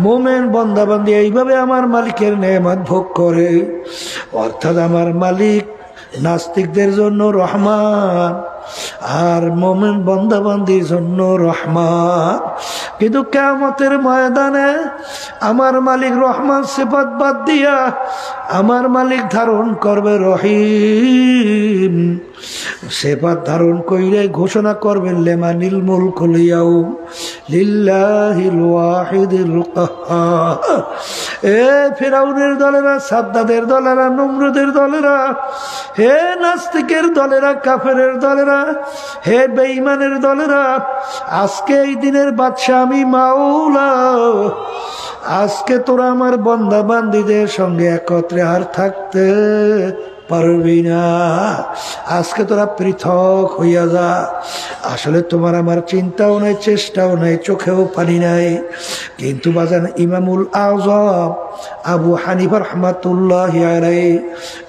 মোমেন বান্দা-বান্দী এইভাবে আমার মালিকের নেয়ামত ভোগ করে। অর্থাৎ আমার মালিক নাস্তিকদের জন্য রহমান আর মোমেন বান্দা-বান্দীর জন্য রহমান। কিন্তু কিয়ামতের ময়দানে আমার মালিক রহমান সিফাত বাদ দিয়া আমার মালিক ধারণ করবে রহিম সিফাত ধারণ কইরে ঘোষণা করবেন লিমানিল মুলকুল ইয়াউম লিল্লাহিল ওয়াহিদিল কাহ্হার। এ ফিরাউনের দলেরা, সাদ্দাদের দলেরা, নমরুদের দলেরা, হে নাস্তিকের দলেরা, কাফেরের দলেরা, হে বেঈমানের দলেরা, আজকে এই দিনের বাদশা আমি মাওলা। আজকে তোরা আমার বান্দা বান্দীদের সঙ্গে একত্রে আর থাকতে পারবি না। আজকে তোরা পৃথক হইয়া যা। আসলে তোমার আমার চিন্তাও নাই, চেষ্টাও নাই, চোখেও পানি নাই। কিন্তু বাজান ইমামুল আযম আবু হানিফা রাহমাতুল্লাহি আলাইহি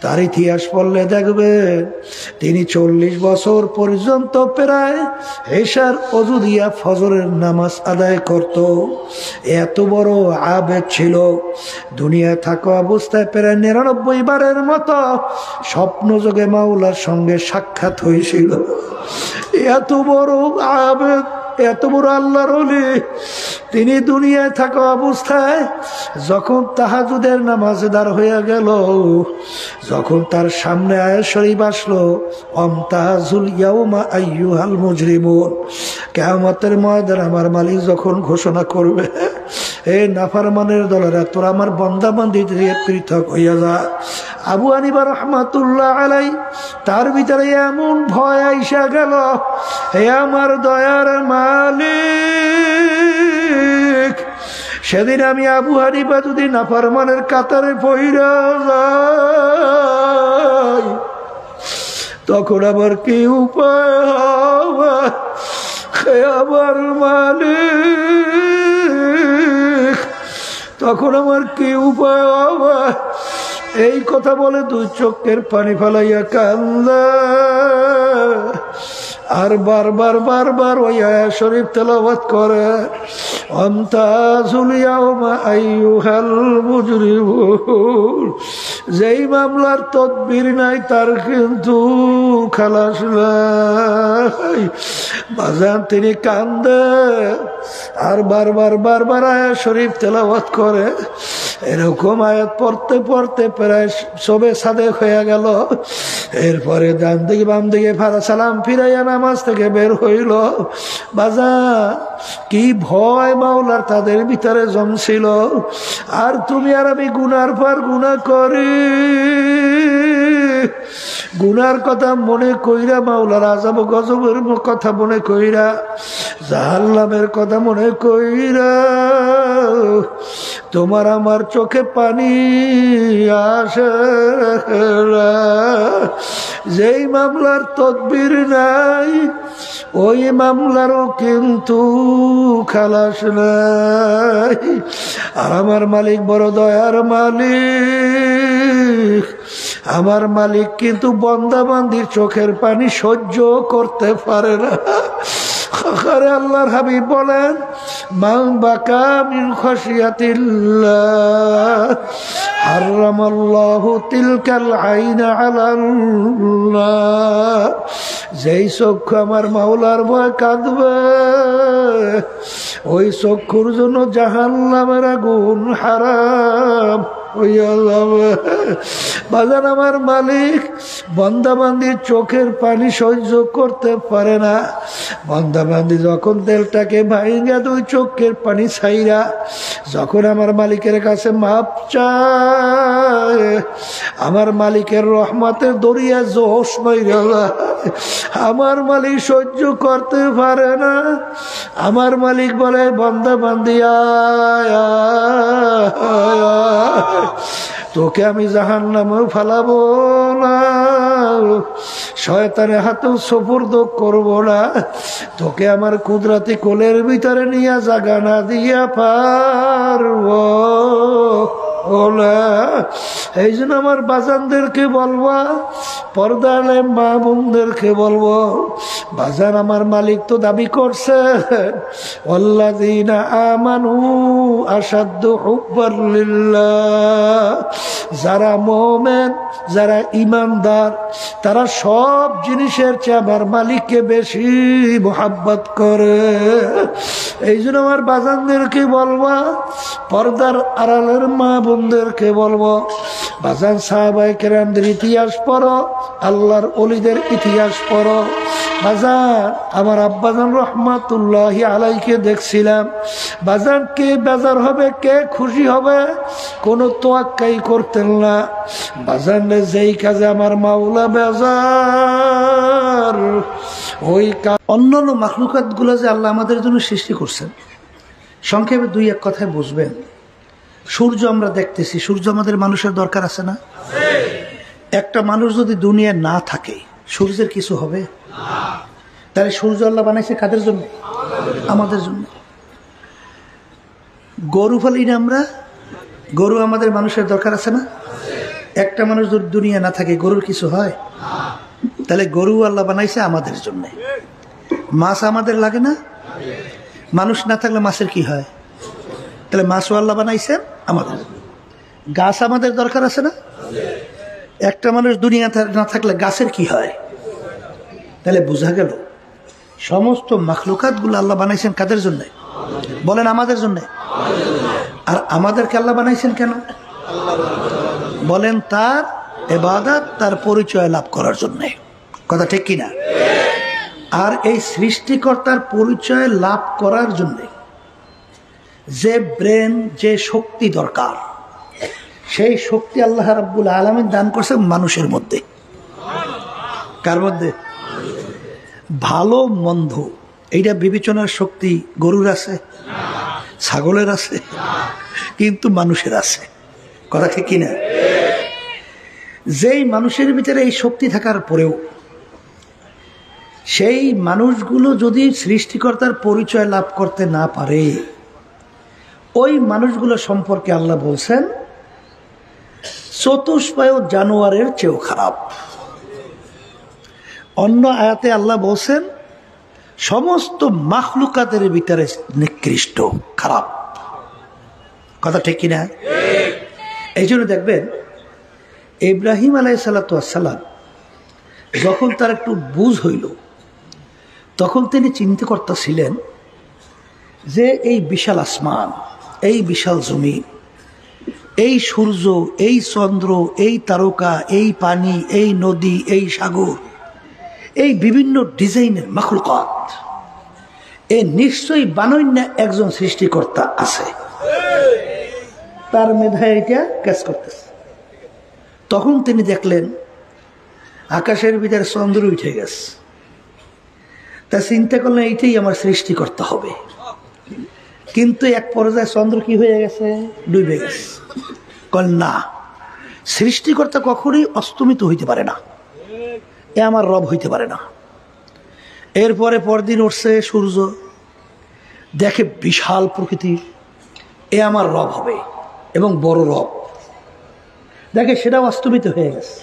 তার ইতিহাস পড়লে দেখবে তিনি 40 বছর পর্যন্ত প্রায় এশার ওযু দিয়া ফজরের নামাজ আদায় করত। এত বড় আবেদ ছিল। দুনিয়ায় থাকা অবস্থায় প্রায় 99 বারের মতো স্বপ্ন যোগে মাওলার সঙ্গে সাক্ষাৎ হয়েছিল। এত বড় আবেদ, এত বড় আল্লাহর ওলি। তিনি দুনিয়ায় থাকা অবস্থায় যখন তাহাজ্জুদের নামাজে দাঁড় হইয়া গেল, যখন তার সামনে আয়াত শরীফ আসলো আমতাজুল ইয়াউমা আইয়ুহাল মুজরিমুন, কিয়ামতের ময়দানে আমার মালিক যখন ঘোষণা করবে, এই নাফরমানের দলেরা তোরা আমার বান্দা বান্দী থেকে পৃথক হইয়া যা। আবু হানিফা রাহমাতুল্লাহ আলাইহি তার ভিতরে এমন ভয় আইসা গেল, হে আমার দয়ার মালিক, সেদিন আমি আবু হানিফা যদি নাফরমানের কাতারে পইরা যাই তখন আবার কি উপায় হবে? হে আমার মালিক, তখন আমার কি উপায় হবে? এই কথা বলে দুই চোখের পানি ফেলাইয়া কান্দে আর বারবার বারবার ওই আয়াত শরীফ তেলাওয়াত করে আমতাজুল ইয়াউমা আইয়ুহাল মুজরিমুন। যেই মামলার তদবির নাই তার কিন্তু খালাস নাই। বাজান তিনি কান্দে আর বারবার বারবার আয়াত শরীফ তেলাওয়াত করে। এরকম আয়াত পড়তে পড়তে প্রায় সবে সাদেক হয়ে গেল। এরপরে ডান দিকে বাম দিকে ফারা সালাম ফিরাইয়া নামাজ থেকে বের হইল। বাজা কি ভয় মাওলার তাদের ভিতরে জমছিল। আর তুমি আর আমি গুনার পর গুনাহ করি, গুনার কথা মনে কইরা, মাওলার আযাব গজবের কথা মনে কইরা, জাহান্নামের কথা মনে কইরা তোমার আমার চোখে পানি আসে। যেই মামলার তদবির নাই ওই মামলারও কিন্তু খালাস নাই। আর আমার মালিক বড় দয়ার মালিক। আমার মালিক কিন্তু বান্দা বান্দির চোখের পানি সহ্য করতে পারে না। আল্লাহর হাবিব বলেন মান বাকা মিন খাশিয়াতিল্লাহ হারামাল্লাহু তিলকাল আইনা আলাল্লাহ। যেই চক্ষু আমার মাওলার ভয় কাঁদবে ওই চক্ষুর জন্য জাহান্নামের আগুন হারাম হইয়া যাবে। বাজান আমার মালিক বান্দাবান্দির চোখের পানি সহ্য করতে পারে না। বান্দাবান্দি যখন দেলটাকে ভাইঙ্গা দুই চোখের পানি ছাইরা যখন আমার মালিকের কাছে মাপ চায়, আমার মালিকের রহমতের দরিয়া জোশ মাইরা যায়। আমার মালিক সহ্য করতে পারে না। আমার মালিক বলে বান্দাবান্দি আয় তোকে আমি জাহান্নামে ফালাবো না, শয়তানের হাতেও সুপুর্দ করবো না, তোকে আমার কুদরতি কোলের ভিতরে নিয়ে জাগা না দিয়া পারবো এই জন্য আমার বাজানদেরকে বলবা, পর্দালে মা বোনদেরকে বলবো, বাজান আমার মালিক তো দাবি করছে ওয়াল্লাযীনা আমানু আশাদ্দু হুব্বান লিল্লাহ, যারা মুমিন, যারা ঈমানদার, তারা সব জিনিসের চেয়ে আমার মালিককে বেশি মুহাব্বত করে। এই জন্য আমার বাজানদেরকে বলবা, পর্দার আড়ালের মা বোনদেরকে বলবো, বাজান সাহাবায়ে কেরামদের ইতিহাস পড়ো, আল্লাহর ওলিদের ইতিহাস পড়ো। বাজান আমার আব্বাজান রহমাতুল্লাহি আলাইকে দেখছিলাম, বাজান কে বেজার হবে, কে খুশি হবে, কোনো তোয়াক্কাই করতেন না। বাজান যেই কাজে আমার মাওলা বেজার, ওই অন্যান্য মাখলুকাত গুলো যে আল্লাহ আমাদের জন্য সৃষ্টি করছেন, সংক্ষেপে দুই এক কথায় বুঝবেন। সূর্য আমরা দেখতেছি, সূর্য আমাদের মানুষের দরকার আছে না? একটা মানুষ যদি দুনিয়ায় না থাকে, সূর্যের কিছু হবে? তাহলে সূর্য আল্লাহ বানাইছে কাদের জন্য? আমাদের জন্য। গরু ফালি না আমরা, গরু আমাদের মানুষের দরকার আছে না? একটা মানুষ যদি দুনিয়া না থাকে, গরুর কিছু হয়? তাহলে গরু আল্লাহ বানাইছে আমাদের জন্য। মাছ আমাদের লাগে না? মানুষ না থাকলে মাছের কি হয়? তাহলে মাছও আল্লাহ বানাইছেন আমাদের। গাছ আমাদের দরকার আছে না? একটা মানুষ দুনিয়া না থাকলে গাছের কি হয়? তাহলে বোঝা গেল সমস্ত মাখলুকাতগুলো আল্লাহ বানাইছেন কাদের জন্য? বলেন আমাদের জন্য। আর আমাদেরকে আল্লাহ বানাইছেন কেন? বলেন তার ইবাদত, তার পরিচয় লাভ করার জন্য। কথা ঠিক কিনা? আর এই সৃষ্টিকর্তার পরিচয় লাভ করার জন্য যে ব্রেন, যে শক্তি দরকার, সেই শক্তি আল্লাহ রাব্বুল আলামিন দান করছে মানুষের মধ্যে। কার মধ্যে? ভালো মন্দ এইটা বিবেচনার শক্তি গরুর আছে, ছাগলের আছে, কিন্তু মানুষের আছে। কথা ঠিক কিনা? যেই মানুষের ভিতরে এই শক্তি থাকার পরেও সেই মানুষগুলো যদি সৃষ্টিকর্তার পরিচয় লাভ করতে না পারে, ওই মানুষগুলো সম্পর্কে আল্লাহ বলছেন চতুষ্পায় জানোয়ারের চেয়েও খারাপ। অন্য আয়াতে আল্লাহ বলছেন সমস্ত মাখলুকাতের ভিতরে নিকৃষ্ট, খারাপ। কথা ঠিক কিনা? এই জন্য দেখবেন ইব্রাহিম আলাইহিস সালাতু ওয়াস সালাম যখন তার একটু বুঝ হইল, তখন তিনি চিন্তা করতেছিলেন যে এই বিশাল আসমান, এই বিশাল জমিন, এই সূর্য, এই চন্দ্র, এই তারকা, এই পানি, এই নদী, এই সাগর, এই বিভিন্ন ডিজাইনের মাখলুকাত, এ নিশ্চয়ই বানৈন্য একজন সৃষ্টিকর্তা আছে, তার মেধায় এটা কাজ করতেছে। তখন তিনি দেখলেন আকাশের ভিতরে চন্দ্র উঠে গেছে। তা চিন্তা করলেন এইটাই আমার সৃষ্টিকর্তা হবে। কিন্তু এক পর্যায়ে চন্দ্র কি হয়ে গেছে? ডুবে গেছে। না, সৃষ্টিকর্তা কখনোই অস্তমিত হইতে পারে না, এ আমার রব হইতে পারে না। এরপরে পরদিন উঠছে সূর্য, দেখে বিশাল প্রকৃতি, এ আমার রব হবে এবং বড় রব। দেখে সেটাও অস্তমিত হয়ে গেছে।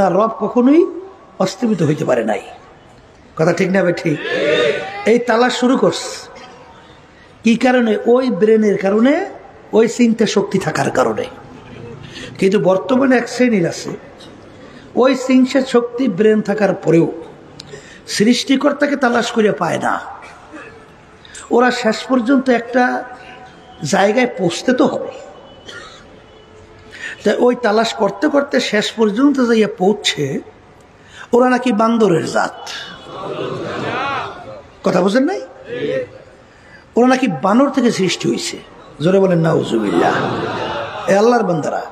না, রব কখনোই অস্তমিত হইতে পারে নাই। কথা ঠিক না? ঠিক। এই তালাশ শুরু করছে কি কারণে? ওই ব্রেনের কারণে, ওই চিন্তা শক্তি থাকার কারণে। কিন্তু বর্তমানে এক শ্রেণীর আছে, ওই চিন্তা শক্তি ব্রেন থাকার পরেও সৃষ্টিকর্তাকে তালাশ করে পায় না। ওরা শেষ পর্যন্ত একটা জায়গায় পৌঁছতে তো হবে, তাই ওই তালাশ করতে করতে শেষ পর্যন্ত যাইয়া পৌঁছে ওরা নাকি বান্দরের জাত। কথা বুঝেন নাই? ওরা নাকি বানর থেকে সৃষ্টি হয়েছে। জোরে বলেন নাউজুবিল্লাহ। এ আল্লাহর বান্দারা,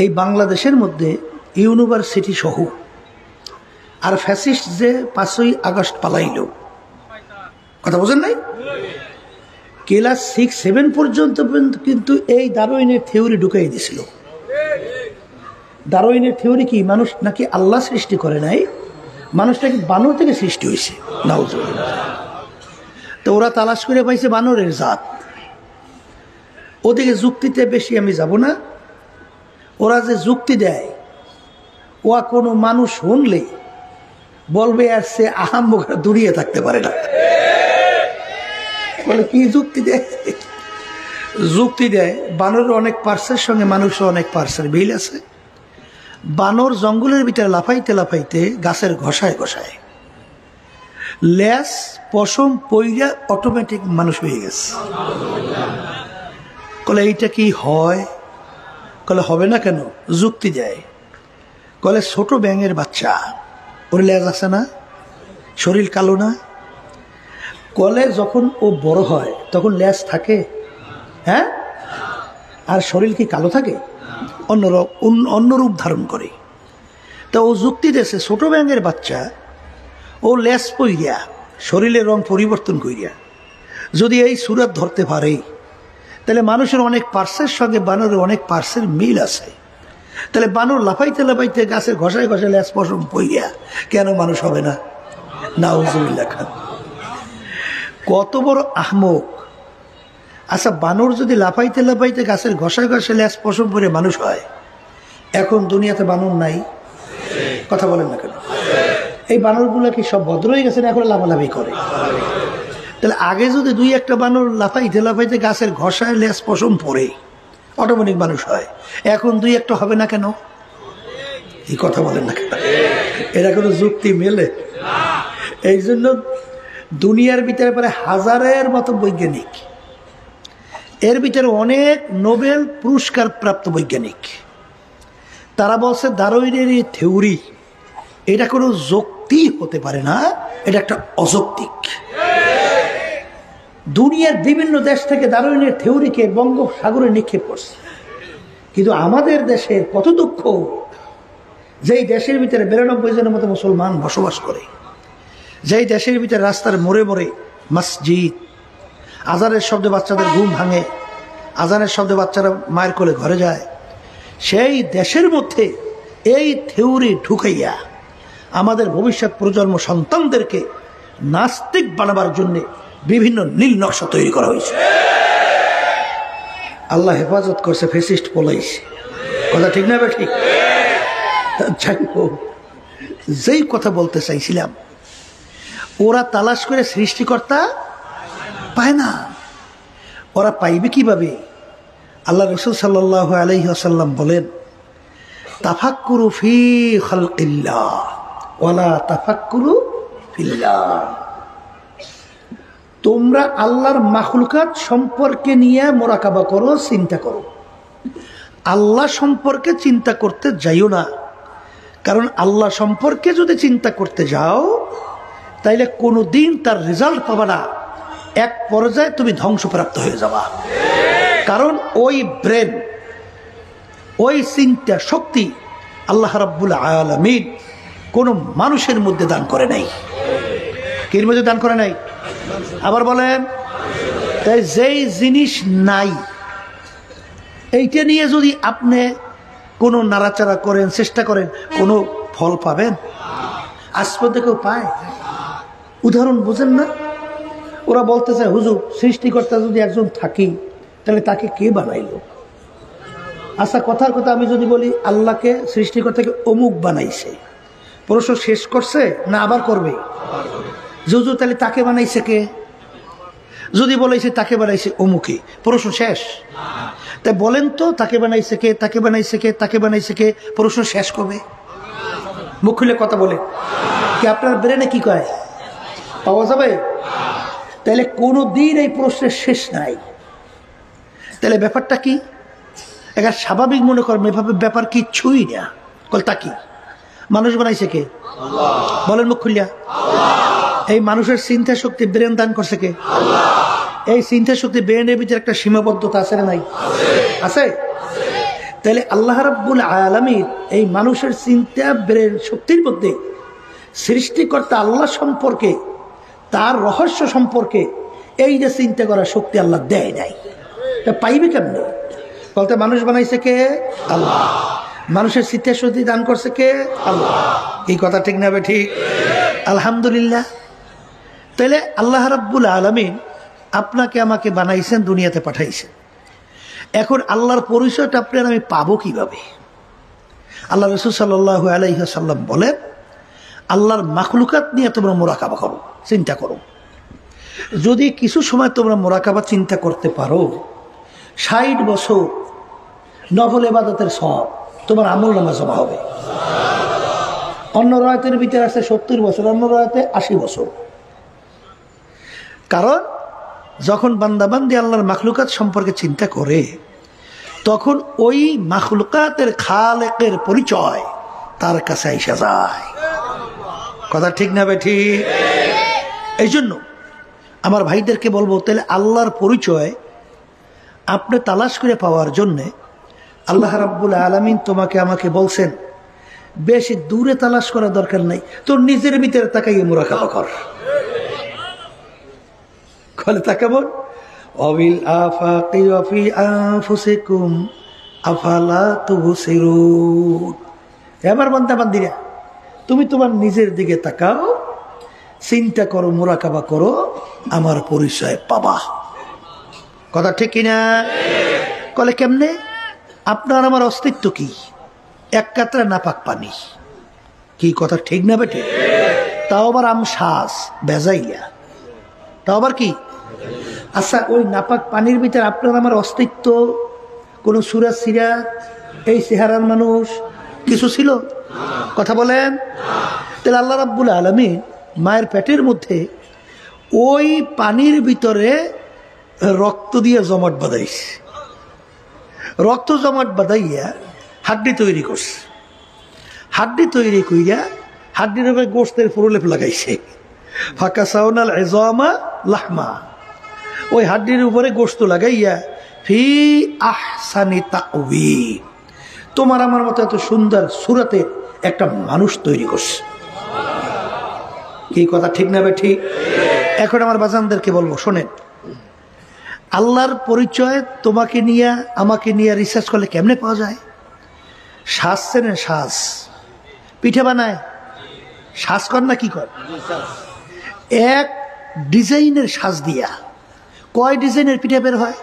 এই বাংলাদেশের মধ্যে ইউনিভার্সিটি সহ আর ফ্যাসিস্ট যে 5ই আগস্ট পালাইল, কথা বোঝেন নাই? ক্লাস 6-7 পর্যন্ত কিন্তু এই ডারউইনের থিওরি ঢুকাই দিছিল। ডারউইনের থিওরি কি? মানুষ নাকি আল্লাহ সৃষ্টি করে নাই, মানুষ নাকি বানর থেকে সৃষ্টি হয়েছে। নাউজুবিল্লাহ। তো ওরা তালাশ করে পাইছে বানরের জাত। ওদিকে যুক্তিতে বেশি আমি যাব না। ওরা যে যুক্তি দেয়, ও কোনো মানুষ শুনলে বলবে আর সে আহাম্মক দূরিয়ে থাকতে পারে না। বলে কি যুক্তি দেয়? যুক্তি দেয় বানরের অনেক পার্সের সঙ্গে মানুষের অনেক পার্সের মিল আছে। বানর জঙ্গলের ভিতরে লাফাইতে লাফাইতে গাছের ঘষায় ঘষায় লেস পশম পইরা অটোমেটিক মানুষ হয়ে গেছে। কলে এইটা কি হয়? কলে হবে না কেন? যুক্তি দেয়। কলে ছোট ব্যাঙের বাচ্চা, ওর লেজ আছে না, শরীর কালো না? কলে যখন ও বড় হয় তখন লেজ থাকে, হ্যাঁ, আর শরীর কি কালো থাকে? অন্য রূপ ধারণ করে। তা ও যুক্তি দেশে ছোট ব্যাঙের বাচ্চা ও লেজ পইরা শরীরের রং পরিবর্তন করিয়া যদি এই সুরাত ধরতে পারে, তাহলে মানুষের অনেক পার্সের সঙ্গে বানরের অনেক পার্সের মিল আছে। তাহলে বানর লাফাইতে লাফাইতে গাছের ঘষায় ঘষায় লেজ পশম পইয়া কেন মানুষ হবে না? নাউজুবিল্লাহ খান। কত বড় আহমক! আচ্ছা, বানর যদি লাফাইতে লাফাইতে গাছের ঘষায় ঘষায় লেজ পশম পরে মানুষ হয়, এখন দুনিয়াতে বানর নাই? কথা বলেন না কেন? এই বানরগুলো কি সব ভদ্র হয়ে গেছে না এখন লাফালাফি করে? তাহলে আগে যদি দুই একটা বানর লাফাইতে লাফাইতে গাছের ঘষায় লেজ পশম পরে অটোমেটিক মানুষ হয়, এখন দুই একটা হবে না কেন? এই কথা বলেন না কেন? এরা কোনো যুক্তি মেলে? এই জন্য দুনিয়ার ভিতরে প্রায় হাজারের মতো বৈজ্ঞানিক, এর ভিতরে অনেক নোবেল পুরস্কার প্রাপ্ত বৈজ্ঞানিক, তারা বলছে ডারউইনের এই থিওরি এটা কোনো যুক্তি হতে পারে না, এটা একটা অযৌক্তিক। দুনিয়ার বিভিন্ন দেশ থেকে ডারউইনের থিওরিকে বঙ্গোপসাগরে নিক্ষেপ করছে। কিন্তু আমাদের দেশের কত দুঃখ, যেই দেশের ভিতরে 92 জনের মতো মুসলমান বসবাস করে, যেই দেশের ভিতরে রাস্তার মোড়ে মোড়ে মসজিদ, আজানের শব্দে বাচ্চাদের ঘুম ভাঙে, আজানের শব্দে বাচ্চারা মায়ের কোলে ঘরে যায়, সেই দেশের মধ্যে এই থিওরি ঢুকাইয়া আমাদের ভবিষ্যৎ প্রজন্ম সন্তানদেরকে নাস্তিক বানাবার জন্য বিভিন্ন নীল নকশা তৈরি করা হয়েছে। আল্লাহ হেফাজত করছে, ফেসিস্ট পলাইছে। কথা ঠিক না? ঠিক। যাই হোক, যেই কথা বলতে চাইছিলাম, ওরা তালাশ করে সৃষ্টিকর্তা পায় না। ওরা পাইবে কিভাবে? আল্লাহ রাসূল সাল্লাল্লাহু আলাইহি ওয়াসাল্লাম বলেন, তাফাক্কুরু ফি খালকিল্লাহ ওয়ালা তাফাক্কুরু ফিল্লাহ। তোমরা আল্লাহর মাখলুকাত সম্পর্কে নিয়ে মোরাকাবা করো, চিন্তা করো। আল্লাহ সম্পর্কে চিন্তা করতে যাইও না, কারণ আল্লাহ সম্পর্কে যদি চিন্তা করতে যাও তাইলে কোনোদিন তার রেজাল্ট পাবা না, এক পর্যায়ে তুমি ধ্বংসপ্রাপ্ত হয়ে যাবা। কারণ ওই ব্রেন, ওই চিন্তা শক্তি আল্লাহ রাব্বুল আলামিন কোনো মানুষের মধ্যে দান করে নাই। কির মধ্যে দান করে নাই? আবার বলেন, তাই যেই জিনিস নাই এইটা নিয়ে যদি আপনি কোনো নাড়াচাড়া করেন, চেষ্টা করেন, কোনো ফল পাবেন? আজ পর্যন্ত কেউ পায়? উদাহরণ বুঝেন না? ওরা বলতে চায়, হুজুর সৃষ্টিকর্তা যদি একজন থাকি তাহলে তাকে কে বানাইল? আচ্ছা, কথার কথা আমি যদি বলি আল্লাহকে সৃষ্টিকর্তাকে অমুক বানাইছে, প্রশ্ন শেষ করছে না আবার করবে? হুজুর তাহলে তাকে বানাইছে কে? যদি বলেছে তাকে বানাইছে অমুকে, প্রশ্ন শেষ? তাই বলেন তো, তাকে বানাইছে কে, তাকে বানাইছে কে, তাকে বানাইছে কে, প্রশ্ন শেষ করবে? মুখ খুলে কথা বলে কি আপনার ব্রেনে কি কয় পাওয়া যাবে? তাহলে কোনো দিন এই প্রশ্নের শেষ নাই। তাহলে ব্যাপারটা কি? একটা স্বাভাবিক মনে করেন, এভাবে ব্যাপার কিচ্ছুই না। তা কি মানুষ বানাইছে কে? বলেন মুখ খুলিয়া। এই মানুষের চিন্তা শক্তি ব্রেন দান করছে কে? এই চিন্তা শক্তি ব্রেনের ভিতরে একটা সীমাবদ্ধতা আছে না নাই? আছে। তাহলে আল্লাহ রাব্বুল আলামিন এই মানুষের চিন্তা ব্রেন শক্তির মধ্যে সৃষ্টিকর্তা আল্লাহ সম্পর্কে, তার রহস্য সম্পর্কে এই যে চিন্তা করার শক্তি আল্লাহ দেয় নাই। তা পাইবে কেমনে? বলতে মানুষ বানাইছে কে? আল্লাহ। মানুষের চিন্তা শক্তি দান করছে কে? আল্লাহ। এই কথা ঠিক না? ঠিক। আলহামদুলিল্লাহ। তাহলে আল্লাহ রাব্বুল আলামিন আপনাকে আমাকে বানাইছেন, দুনিয়াতে পাঠাইছেন। এখন আল্লাহর পরিচয়টা আপনার আমি পাবো কিভাবে? আল্লাহ রাসূল সাল্লাল্লাহু আলাইহি ওয়াসাল্লাম বলেন, আল্লাহর মাখলুকাত নিয়ে তোমরা মুরাকাবা করো, চিন্তা করো। যদি কিছু সময় তোমরা মুরাকাবা চিন্তা করতে পারো, 60 বছর নফল ইবাদতের সব তোমার আমলনামা জমা হবে। অন্য রায়াতের ভিতরে আছে 70 বছর, অন্য রায়াতে 80 বছর। কারণ যখন বান্দাবান্দি আল্লাহর মাখলুকাত সম্পর্কে চিন্তা করে, তখন ওই মাখলুকাতের খালেকের পরিচয় তার কাছে আইসা যায়। কথা ঠিক না বেঠি? এই জন্য আমার ভাইদেরকে বলবো, তাহলে আল্লাহর পরিচয় আপনি তালাশ করে পাওয়ার জন্যে আল্লাহ রাব্বুল আলামিন তোমাকে আমাকে বলছেন, বেশি দূরে তালাশ করা দরকার নাই, তোর নিজের ভিতরে তাকাইয়ে মুরাকাবা কর। কলে তাকাবো, অবিল আফাকি ওয়া ফি আনফুসিকুম আফালা তুবসিরুন। এবার বান্দা বান্দিরা, তুমি তোমার নিজের দিকে তাকাও, চিন্তা করো, মুরাকাবা করো, আমার পরিচয় পাবা। কথা ঠিক কিনা? কলে কেমনে? আপনার আমার অস্তিত্ব কি? এক কাতরা নাপাক পানি। কি কথা ঠিক না বেটে? তাও আবার আমশ্বাস বেজাইয়া, তাও আবার কি? আচ্ছা, ওই নাপাক পানির ভিতরে আপনার আমার অস্তিত্ব, কোন সুরাজ সিরাজ এই চেহারার মানুষ কিছু ছিল? কথা বলেন। তাহলে আল্লাহ রাব্বুল আলামিন মায়ের পেটের মধ্যে ওই পানির ভিতরে রক্ত দিয়ে জমাট বাঁধাইছে, রক্ত জমাট বাঁধাইয়া হাড্ডি তৈরি করছে। হাড্ডি তৈরি কইরা হাড্ডির উপরে গোশতের প্রলেপ লাগাইছে। ফাঁকা সাউনাল ইজামা লাহমা, ওই হাড্ডির উপরে গোশত লাগাইয়া ফি আহসানি তাকওয়িম, তোমার আমার মতো এত সুন্দর সুরাতে একটা মানুষ তৈরি করছে। কি কথা ঠিক না ঠিক? এখন আমার বাজানদেরকে বলবো, শোনেন, আল্লাহর পরিচয় তোমাকে নিয়ে আমাকে নিয়ে রিসার্চ করলে কেমনে পাওয়া যায়? শ্বাস চেনে? শ্বাস পিঠে বানায়, শ্বাস কর না কি কর? এক ডিজাইনের শ্বাস দিয়া কয় ডিজাইনের পিঠে বের হয়?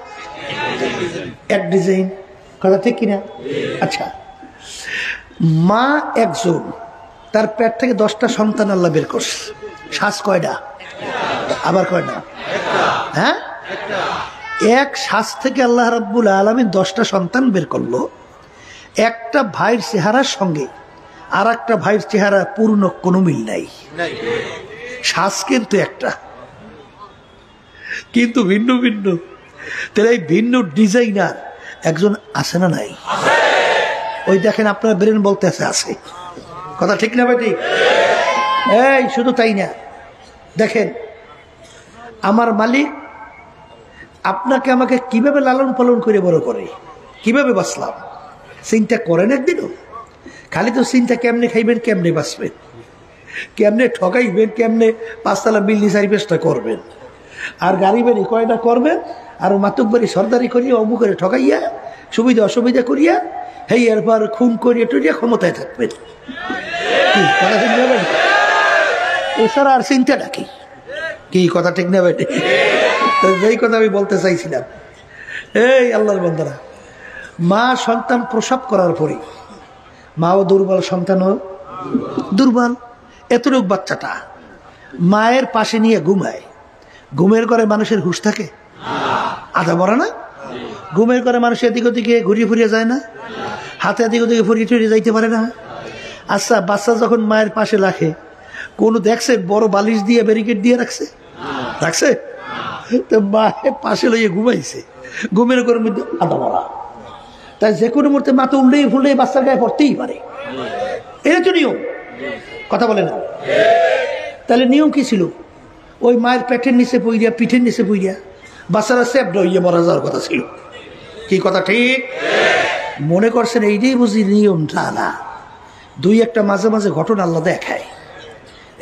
এক ডিজাইন। কথা ঠিক কিনা? আচ্ছা, মা একজন, তার পেট থেকে 10টা সন্তান আল্লাহ বের করছে, শ্বাস কয়টা? আবার কয়টা? হ্যাঁ, এক শ্বাস থেকে আল্লাহ রাব্বুল আলামিন 10টা সন্তান বের করলো। একটা ভাইয়ের চেহারার সঙ্গে আর একটা ভাইয়ের চেহারা পূর্ণ কোনো মিল নাই। শ্বাস কিন্তু একটা, কিন্তু ভিন্ন ভিন্ন। তাহলে এই ভিন্ন ডিজাইনার একজন আছে না নাই? ওই দেখেন আপনার ব্রেন বলতে আছে। কথা ঠিক না ভাই? ঠিক। এই শুধু তাই না, দেখেন আমার মালিক আপনাকে আমাকে কিভাবে লালন পালন করে বড় করে, কিভাবে বাঁচলাম চিন্তা করেন একদিনও? খালি তো চিন্তা কেমনে খাইবেন, কেমনে বাঁচবেন, কেমনে ঠকাইবেন, কেমনে 5তলা বিল্ডিং 4-5টা করবেন, আর গাড়ি বাড়ি কয়টা করবেন, আর মাতুক বাড়ি সর্দারি করিয়া অমু করে ঠকাইয়া সুবিধা অসুবিধা করিয়া হেই এরপর খুন করিয়া টরিয়া ক্ষমতায় থাকবেন। এছাড়া আর চিন্তাটা কি? কি কথা ঠিক না বেটে? যেই কথা আমি বলতে চাইছিলাম, এই আল্লাহর বান্দারা, মা সন্তান প্রসব করার পরে মাও দুর্বল, সন্তানও দুর্বল। এতটুক বাচ্চাটা মায়ের পাশে নিয়ে ঘুমায়। ঘুমের ঘরে মানুষের হুঁশ থাকে? আধা মরা না? ঘুমের ঘরে মানুষ এদিক ওদিকে ঘুরিয়ে ফুরিয়ে যায় না? হাতে এদিক ওদিকে ফুরিয়ে টুরিয়ে যাইতে পারে না? আচ্ছা, বাচ্চা যখন মায়ের পাশে রাখে, কোনো দেখছে বড় বালিশ দিয়ে ব্যারিকেড দিয়ে রাখছে? রাখছে? তো মায়ের পাশে লইয়ে ঘুমাইছে, ঘুমের ঘরের মধ্যে আধা মরা। তাই যে কোনো মুহূর্তে মাথা উল্লেই ফুললেই বাচ্চার গায়ে পড়তেই পারে। এটা তো নিয়ম। কথা বলে না? তাহলে নিয়ম কি ছিল? ওই মায়ের পেটের নিচে পইরিয়া, পিঠের নিচে পইরিয়া বাচ্চারা সেপ ডইয়ে মারা যাওয়ার কথা ছিল। কি কথা ঠিক? মনে করছেন এইটাই বুঝি নিয়মটা? না, দুই একটা মাঝে মাঝে ঘটনা আল্লাহ দেখায়।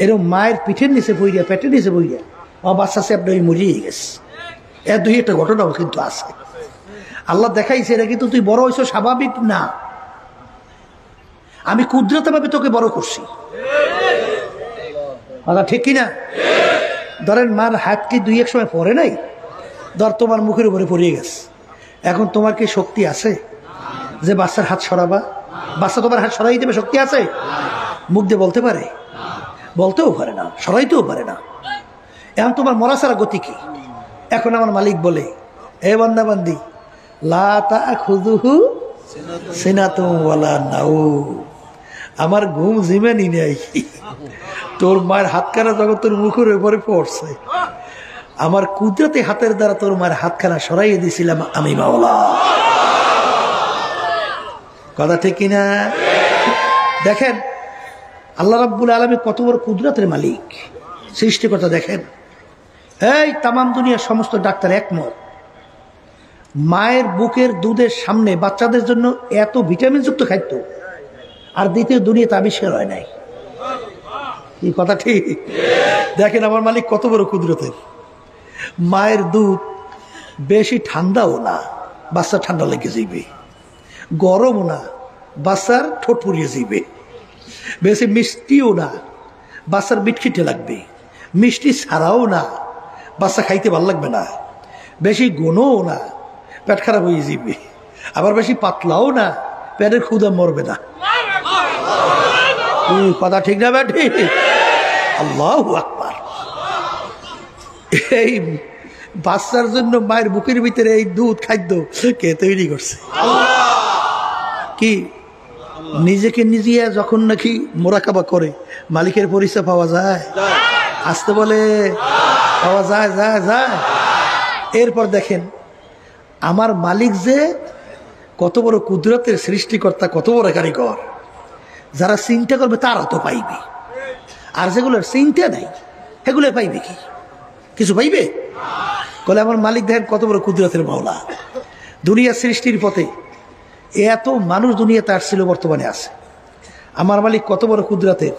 এরকম মায়ের পিঠের নিচে পইরিয়া, পেটের নিচে পইরিয়া আমার বাচ্চা সেপ ডই মরিয়ে গেছে, এর দুই একটা ঘটনাও কিন্তু আছে। আল্লাহ দেখাইছে এটা কিন্তু তুই বড় হইছো স্বাভাবিক না, আমি কুদরত ভাবে তোকে বড় করছি। কথা ঠিক কিনা? ধরেন মার হাত কি 2-1 সময় পরে নাই? ধর তোমার মুখের উপরে পড়িয়ে গেছে, এখন তোমার কি শক্তি আছে যে বাচ্চার হাত সরাবা? বাচ্চা তোমার হাত সরাই দেবে শক্তি আছে? মুখ দিয়ে বলতে পারে? বলতেও পারে না, সরাইতেও পারে না। এখন তোমার মরা ছাড়া গতি কি? এখন আমার মালিক বলে, এ বান্দা বান্দি, লা তাখুযুহু সিনাতুন ওয়ালা নাওম, আমার ঘুম জিমেনি নাই। তোর মায়ের হাতখানা যখন তোর মুখের উপরে পড়ছে, আমার কুদরতি হাতের দ্বারা তোর মায়ের হাতখানা সরাইয়ে দিয়েছিলাম আমি মাওলা। কথা ঠিক কিনা? দেখেন আল্লাহ রাব্বুল আলামিন কত বড় কুদরতের মালিক, সৃষ্টিকর্তা। দেখেন এই তামাম দুনিয়ার সমস্ত ডাক্তার একমত, মায়ের বুকের দুধের সামনে বাচ্চাদের জন্য এত ভিটামিনযুক্ত খাদ্য আর দ্বিতীয় দুনিয়াতে আবিষ্কার হয় নাই। এই কথা ঠিক? দেখেন আমার মালিক কত বড় কুদরতের। মায়ের দুধ বেশি ঠান্ডাও না, বাচ্চা ঠান্ডা লেগে যাইবে, গরমও না, বাচ্চার ঠোঁট পুড়িয়ে যাইবে, বেশি মিষ্টিও না, বাচ্চার বিটখিটে লাগবে, মিষ্টি ছাড়াও না, বাচ্চা খাইতে ভালো লাগবে না, বেশি ঘনও না, পেট খারাপ হয়ে যাবে, আবার বেশি পাতলাও না, পেটের ক্ষুধা মরবে না। কথা ঠিক না ব্যাটি? আল্লাহু আকবার। এই বাচ্চার জন্য মায়ের বুকের ভিতরে এই দুধ খাদ্য কে তৈরি করছে? কি নিজেকে নিজে যখন নাকি মোরাকাবা করে মালিকের পরিচয় পাওয়া যায়? আসতে বলে পাওয়া যায়, যায় যায়। এরপর দেখেন আমার মালিক যে কত বড় কুদরতের সৃষ্টিকর্তা, কত বড় কারিগর। যারা চিন্তা করবে তারা তো পাইবে, আর যেগুলোর চিন্তা নাই সেগুলো পাইবে কি? কিছু পাইবে? বলে আমার মালিক দেখেন কত বড় কুদরতের মাওলা। দুনিয়া সৃষ্টির পথে এত মানুষ দুনিয়াতে আসছিল, বর্তমানে আছে। আমার মালিক কত বড় কুদরতের।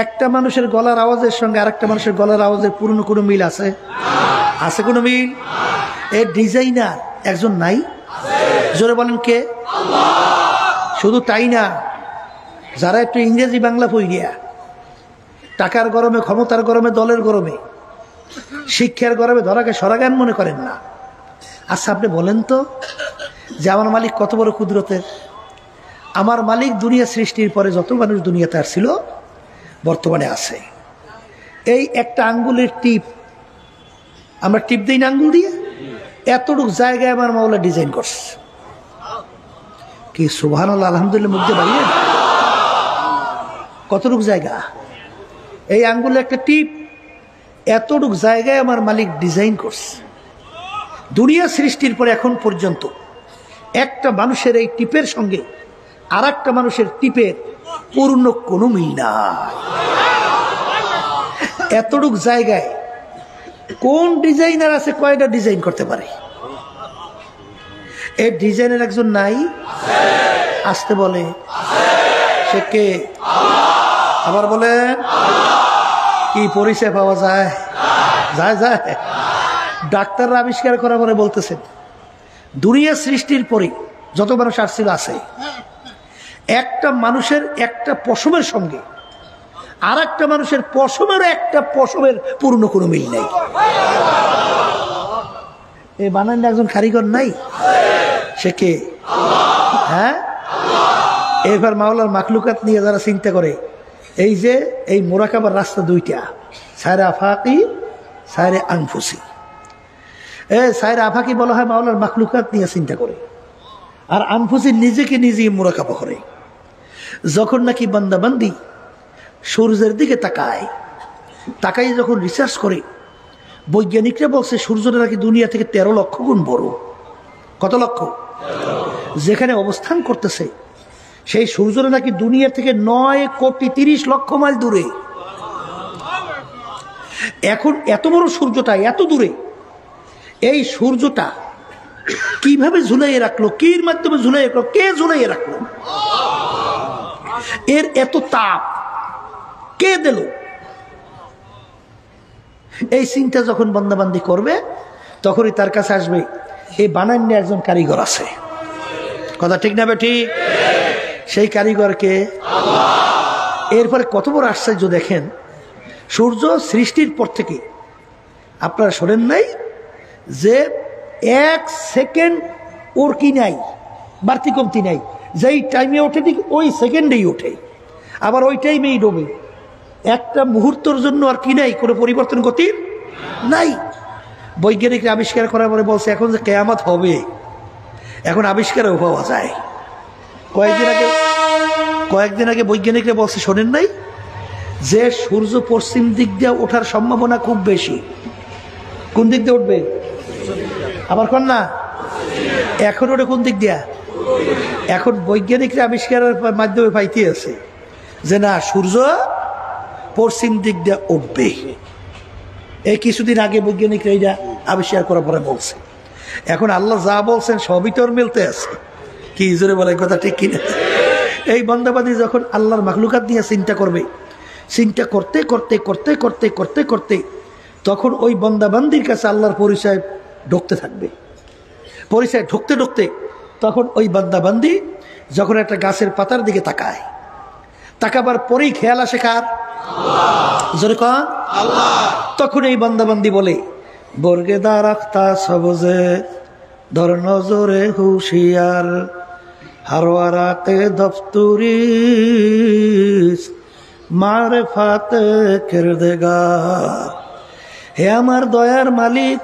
একটা মানুষের গলার আওয়াজের সঙ্গে আরেকটা মানুষের গলার আওয়াজের পুরনো কোনো মিল আছে? আছে কোনো মিল? এর ডিজাইনার একজন নাই? জোরে বলেন কে? শুধু তাই না, যারা একটু ইংরেজি বাংলা পড়িয়া টাকার গরমে, ক্ষমতার গরমে, দলের গরমে, শিক্ষার গরমে ধরাকে সরাগান মনে করেন না। আচ্ছা আপনি বলেন তো যে আমার মালিক কত বড় কুদরতের। আমার মালিক দুনিয়া সৃষ্টির পরে যত মানুষ দুনিয়াতে আসছিল বর্তমানে আছে। এই একটা আঙ্গুলের টিপ, আমরা টিপ দিই না আঙ্গুল দিয়ে, এতটুক জায়গায় আমার মাওলা ডিজাইন করছে। কি সুবহানাল্লাহ, আলহামদুলিল্লাহ, মুখ দিয়ে বাইরে কতটুক জায়গা? এই আঙ্গুলের একটা টিপ, এতটুক জায়গায় আমার মালিক ডিজাইন করছে। দুনিয়া সৃষ্টির পরে এখন পর্যন্ত একটা মানুষের এই টিপের সঙ্গে আর একটা মানুষের টিপের পূর্ণ কোনো মিল নাই। এতটুক জায়গায় কোন ডিজাইনার আছে কয়টা ডিজাইন করতে পারে? এই ডিজাইনের একজন নাই? আসতে বলে সে কে? আবার বলে কি পরিচয় পাওয়া যায়? যায় যায়। ডাক্তাররা আবিষ্কার করার পরে বলতেছেন দুনিয়া সৃষ্টির পরে যত মানুষ আসছিল আছে, একটা মানুষের একটা পশমের সঙ্গে আর একটা মানুষের পশমের একটা পশমের পূর্ণ কোনো মিল নাই। এই বানান একজন কারিগর নাই? সে কে? হ্যাঁ, এবার মাওলার মাখলুকাত নিয়ে যারা চিন্তা করে, এই যে এই মোরাকাবার রাস্তা দুইটা, সায়রে আফাকি, সায়রে আনফুসি। সায়রে আফাকি বলা হয় মাওলার মাখলুকাত নিয়ে চিন্তা করে, আর আনফুসি নিজেকে নিজেই মোরাকাবা করে। যখন নাকি বান্দাবান্দি সূর্যের দিকে তাকায়, তাকাই যখন রিসার্চ করে, বৈজ্ঞানিকরা বলছে সূর্যটা নাকি দুনিয়া থেকে 13 লক্ষ গুণ বড়। কত লক্ষ? যেখানে অবস্থান করতেছে সেই সূর্যটা নাকি দুনিয়া থেকে 9,30,00,000 মাইল দূরে। এখন এত বড় সূর্যটা এত দূরে, এই সূর্যটা কিভাবে ঝুলাইয়ে রাখলো? কির মাধ্যমে ঝুলাইয়ে রাখলো? কে ঝুলাইয়ে রাখলো? এর এত তাপ কে দিল? এই চিন্তা যখন বান্দাবান্দি করবে তখনই তার কাছে আসবে এই বানান্য একজন কারিগর আছে। কথা ঠিক না ঠিক? সেই কারিগরকে এরপরে কত বড় আশ্চর্য দেখেন, সূর্য সৃষ্টির পর থেকে, আপনারা শোনেন নাই যে 1 সেকেন্ড ওর কি নাই, বাড়তি কমতি নাই, যেই টাইমে ওঠে ঠিক ওই সেকেন্ডেই ওঠে, আবার ওই টাইমেই ডোবে। একটা মুহূর্তের জন্য আর কি নাই, কোনো পরিবর্তন গতির নাই। বৈজ্ঞানিকরা আবিষ্কার করার পরে বলছে এখন যে কিয়ামত হবে, এখন আবিষ্কারও পাওয়া যায়। কয়েকদিন আগে বৈজ্ঞানিকরা বলছে, শোনেন নাই যে সূর্য পশ্চিম দিক দিয়ে ওঠার সম্ভাবনা খুব বেশি। কোন দিক দিয়ে উঠবে? আবার কোন না, এখন ওটা কোন দিক দিয়া? এখন বৈজ্ঞানিকরা আবিষ্কারের মাধ্যমে পাইতে আছে যে না, সূর্য পশ্চিম দিক দিয়ে উঠবে। এই কিছুদিন আগে বৈজ্ঞানিকরা এটা আবিষ্কার করার পরে বলছে। এখন আল্লাহ যা বলছেন সবই তোর মিলতে আছে। কি জোরে বলে কথা ঠিক কিনা? এই বান্দাবাদী যখন আল্লাহর মাখলুকাত নিয়ে চিন্তা করবে, চিন্তা করতে করতে করতে করতে করতে করতে তখন ওই বান্দাবান্দির কাছে আল্লাহর পরিচয় ঢুকতে থাকবে। পরিচয় ঢুকতে ঢুকতে তখন ওই বান্দাবান্দি যখন একটা গাছের পাতার দিকে তাকায়, তাকাবার পরেই খেয়াল আসে কার? জোরে কন আল্লাহ। তখন এই বান্দাবান্দি বলে, বর্গে দারাখতা সবজে ধর নজরে হুশিয়ার, হারওয়ারাতে দফতুরি মারেফাত কিরদেগার। হে আমার দয়ার মালিক,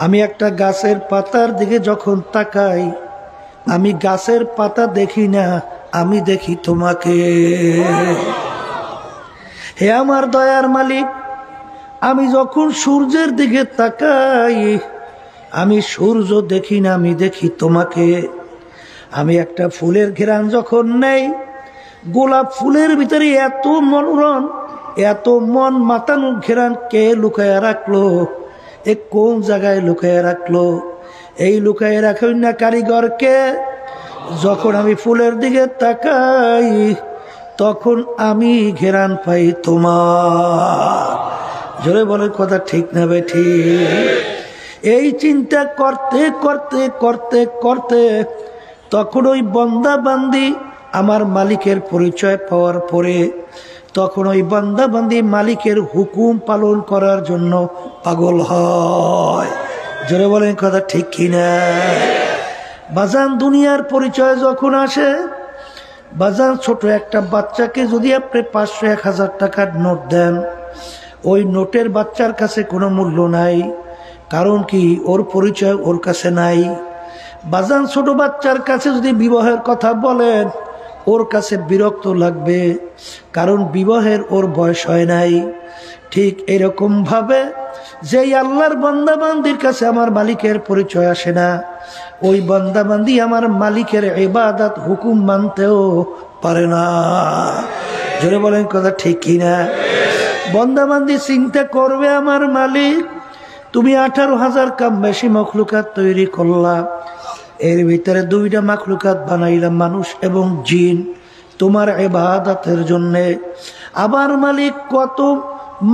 আমি একটা গাছের পাতার দিকে যখন তাকাই, আমি গাছের পাতা দেখি না, আমি দেখি তোমাকে। হে আমার দয়ার মালিক, আমি যখন সূর্যের দিকে তাকাই, আমি সূর্য দেখি না, আমি দেখি তোমাকে। আমি একটা ফুলের ঘেরান যখন নেই, গোলাপ ফুলের ভিতরে এত মনোরম, এত মন মাতানো ঘেরান কে লুকায় রাখলো? এ কোন জায়গায় লুকায় রাখলো? এই লুকায় রাখেন না কারিগরকে। যখন আমি ফুলের দিকে তাকাই, তখন আমি ঘেরান পাই তোমার। জোরে বলে কথা ঠিক না বেঠি? এই চিন্তা করতে করতে করতে করতে তখন ওই বান্দা বান্দি আমার মালিকের পরিচয় পাওয়ার পরে তখন ওই বান্দা বান্দি মালিকের হুকুম পালন করার জন্য পাগল হয়। জোরে বলেন কথা ঠিক কিনা? বাজান দুনিয়ার পরিচয় যখন আসে, বাজান ছোট একটা বাচ্চাকে যদি আপনি 500-1000 টাকার নোট দেন, ওই নোটের বাচ্চার কাছে কোনো মূল্য নাই। কারণ কি? ওর পরিচয় ওর কাছে নাই। বাজান ছোট বাচ্চার কাছে যদি বিবাহের কথা বলেন, ওর কাছে বিরক্ত লাগবে, কারণ বিবাহের ওর বয়স হয় নাই। ঠিক এরকম ভাবে যেই আল্লাহর বান্দাবান্দির কাছে আমার মালিকের পরিচয় আসে না, ওই বান্দাবান্দি আমার মালিকের ইবাদত হুকুম মানতেও পারে না। জোরে বলেন কথা ঠিক কিনা? বান্দাবান্দি চিন্তা করবে, আমার মালিক তুমি 18,000 কাম বেশি মখলুকাত তৈরি করলা, এর ভিতরে 2টা মখলুকাত বানাইলাম, মানুষ এবং জিন, তোমার ইবাদতের জন্য। আবার মালিক কত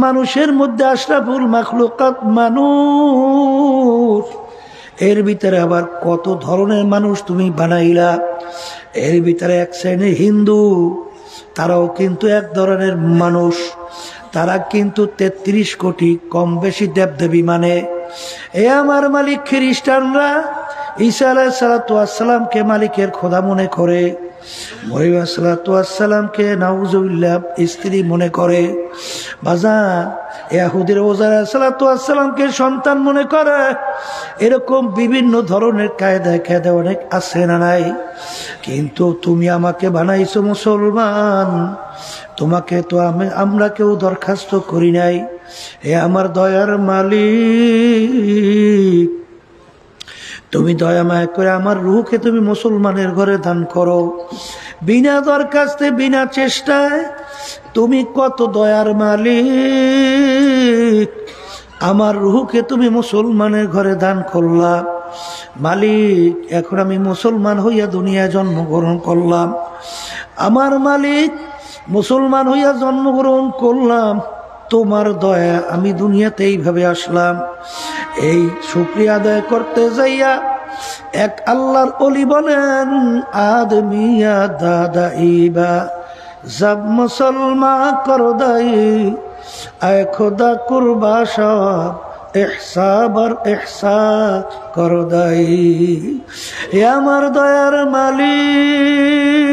মানুষের মধ্যে আশরাফুল মখলুকাত মানুষ, এর ভিতরে আবার কত ধরনের মানুষ তুমি বানাইলা। এর ভিতরে এক শ্রেণীর হিন্দু, তারাও কিন্তু এক ধরনের মানুষ, তারা কিন্তু 33 কোটি কম বেশি দেবদেবী মানে। এ আমার মালিক খ্রিস্টানরা ঈসা আলাইহিস সালামকে মালিকের খোদা মনে করে, মরিয়ম আলাইহিস সালামকে নাউজুবিল্লাহ স্ত্রী মনে করে। বাজান ইহুদির ওজার আলাইহিস সালামকে সন্তান মনে করে। এরকম বিভিন্ন ধরনের কায়দা অনেক আছে না নাই? কিন্তু তুমি আমাকে বানাইছো মুসলমান, তোমাকে তো আমরা কেউ দরখাস্ত করি নাই। হে আমার দয়ার মালিক, তুমি দয়া মায়া করে আমার রূহকে তুমি মুসলমানের ঘরে দান করো। বিনা দরখাস্তে বিনা চেষ্টায় তুমি কত দয়ার মালিক, আমার রূহকে তুমি মুসলমানের ঘরে দান করলা। মালিক এখন আমি মুসলমান হইয়া দুনিয়ায় জন্মগ্রহণ করলাম। আমার মালিক মুসলমান হইয়া জন্মগ্রহণ করলাম, তোমার দয়া আমি দুনিয়াতে এইভাবে আসলাম। এই শুকরিয়া আদায় করতে যাইয়া এক আল্লাহর ওলি বলেন, আদমিয়া দাদা ইবা জব মুসলমান কর দাই, আয় খোদা কুরবা সব ইহসাবার ইহসা করো দাই। এ আমার দয়ার মালিক,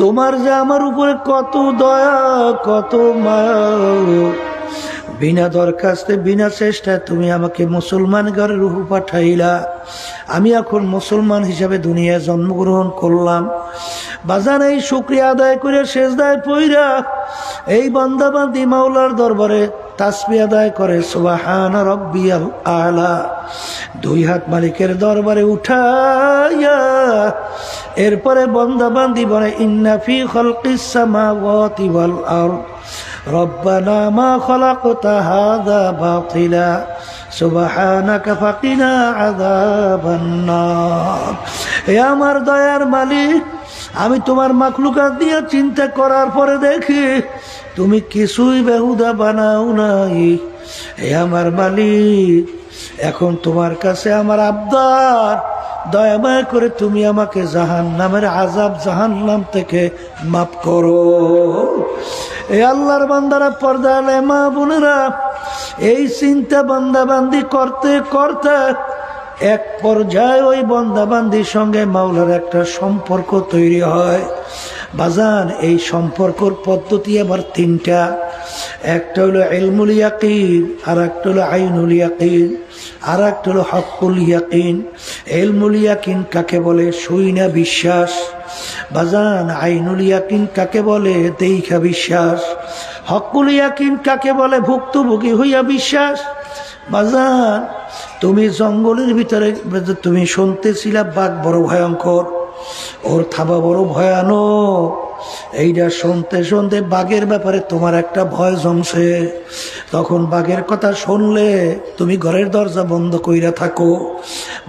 তোমার যে আমার উপরে কত দয়া, কত মায়া, বিনা দরখাস্তে বিনা চেষ্টায় তুমি আমাকে মুসলমান ঘরে রূহ পাঠাইলা। আমি এখন মুসলমান হিসাবে দুনিয়ায় জন্মগ্রহণ করলাম। বাজান এই শুকরিয়া আদায় করে সেজদায় পইরা এই বান্দা বান্দি মাওলার দরবারে তাসবিহ আদায় করে সুবহান রাব্বিয়াল আলা, দুই হাত মালিকের দরবারে উঠাইয়া এরপরে বান্দা বান্দি বলে ইন্না ফি খালকিস সামাওয়াতি ওয়াল আরদ রব্বানা মা খালাকতা হাযা বাতিলা সুবহানাকা ফাকিনা আযাবান নার। হে আমার দয়ার মালিক, আমি তোমার মাখলুকাত দিয়ে চিন্তা করার পরে দেখি তুমি কিছুই বেহুদা বানাও নাই। হে আমার মালিক, এখন তোমার কাছে আমার আবদার, দয়াময় করে তুমি আমাকে জাহান্নামের আযাব, জাহান্নাম থেকে মাফ করো। এ আল্লাহর বান্দারা, পর্দার মা বোনেরা, এই চিন্তা বান্দাবান্দি করতে করতে এক পর্যায়ে ওই বান্দাবান্দির সঙ্গে মাওলার একটা সম্পর্ক তৈরি হয়। বাজান, এই সম্পর্কর পদ্ধতি আবার তিনটা। একটা হলো ইলমুল ইয়াকিন, আর একটা হলো আইনুল ইয়াকিন, আর একটা হলো হকুল ইয়াকিন। ইলমুল ইয়াকিন কাকে বলে? শুইনা বিশ্বাস। বাজান, আইনুল ইয়াকিন কাকে বলে? দেইখা বিশ্বাস। হকুল ইয়াকিন কাকে বলে? ভুক্তভোগী হইয়া বিশ্বাস। বাজান, তুমি জঙ্গলের ভিতরে তুমি শুনতেছিলা বাঘ বড় ভয়ঙ্কর, ওর থাবা বড় ভয়ানক। এইটা শুনতে শুনতে বাঘের ব্যাপারে তোমার একটা ভয় জমছে। তখন বাঘের কথা শুনলে তুমি ঘরের দরজা বন্ধ কইরা থাকো।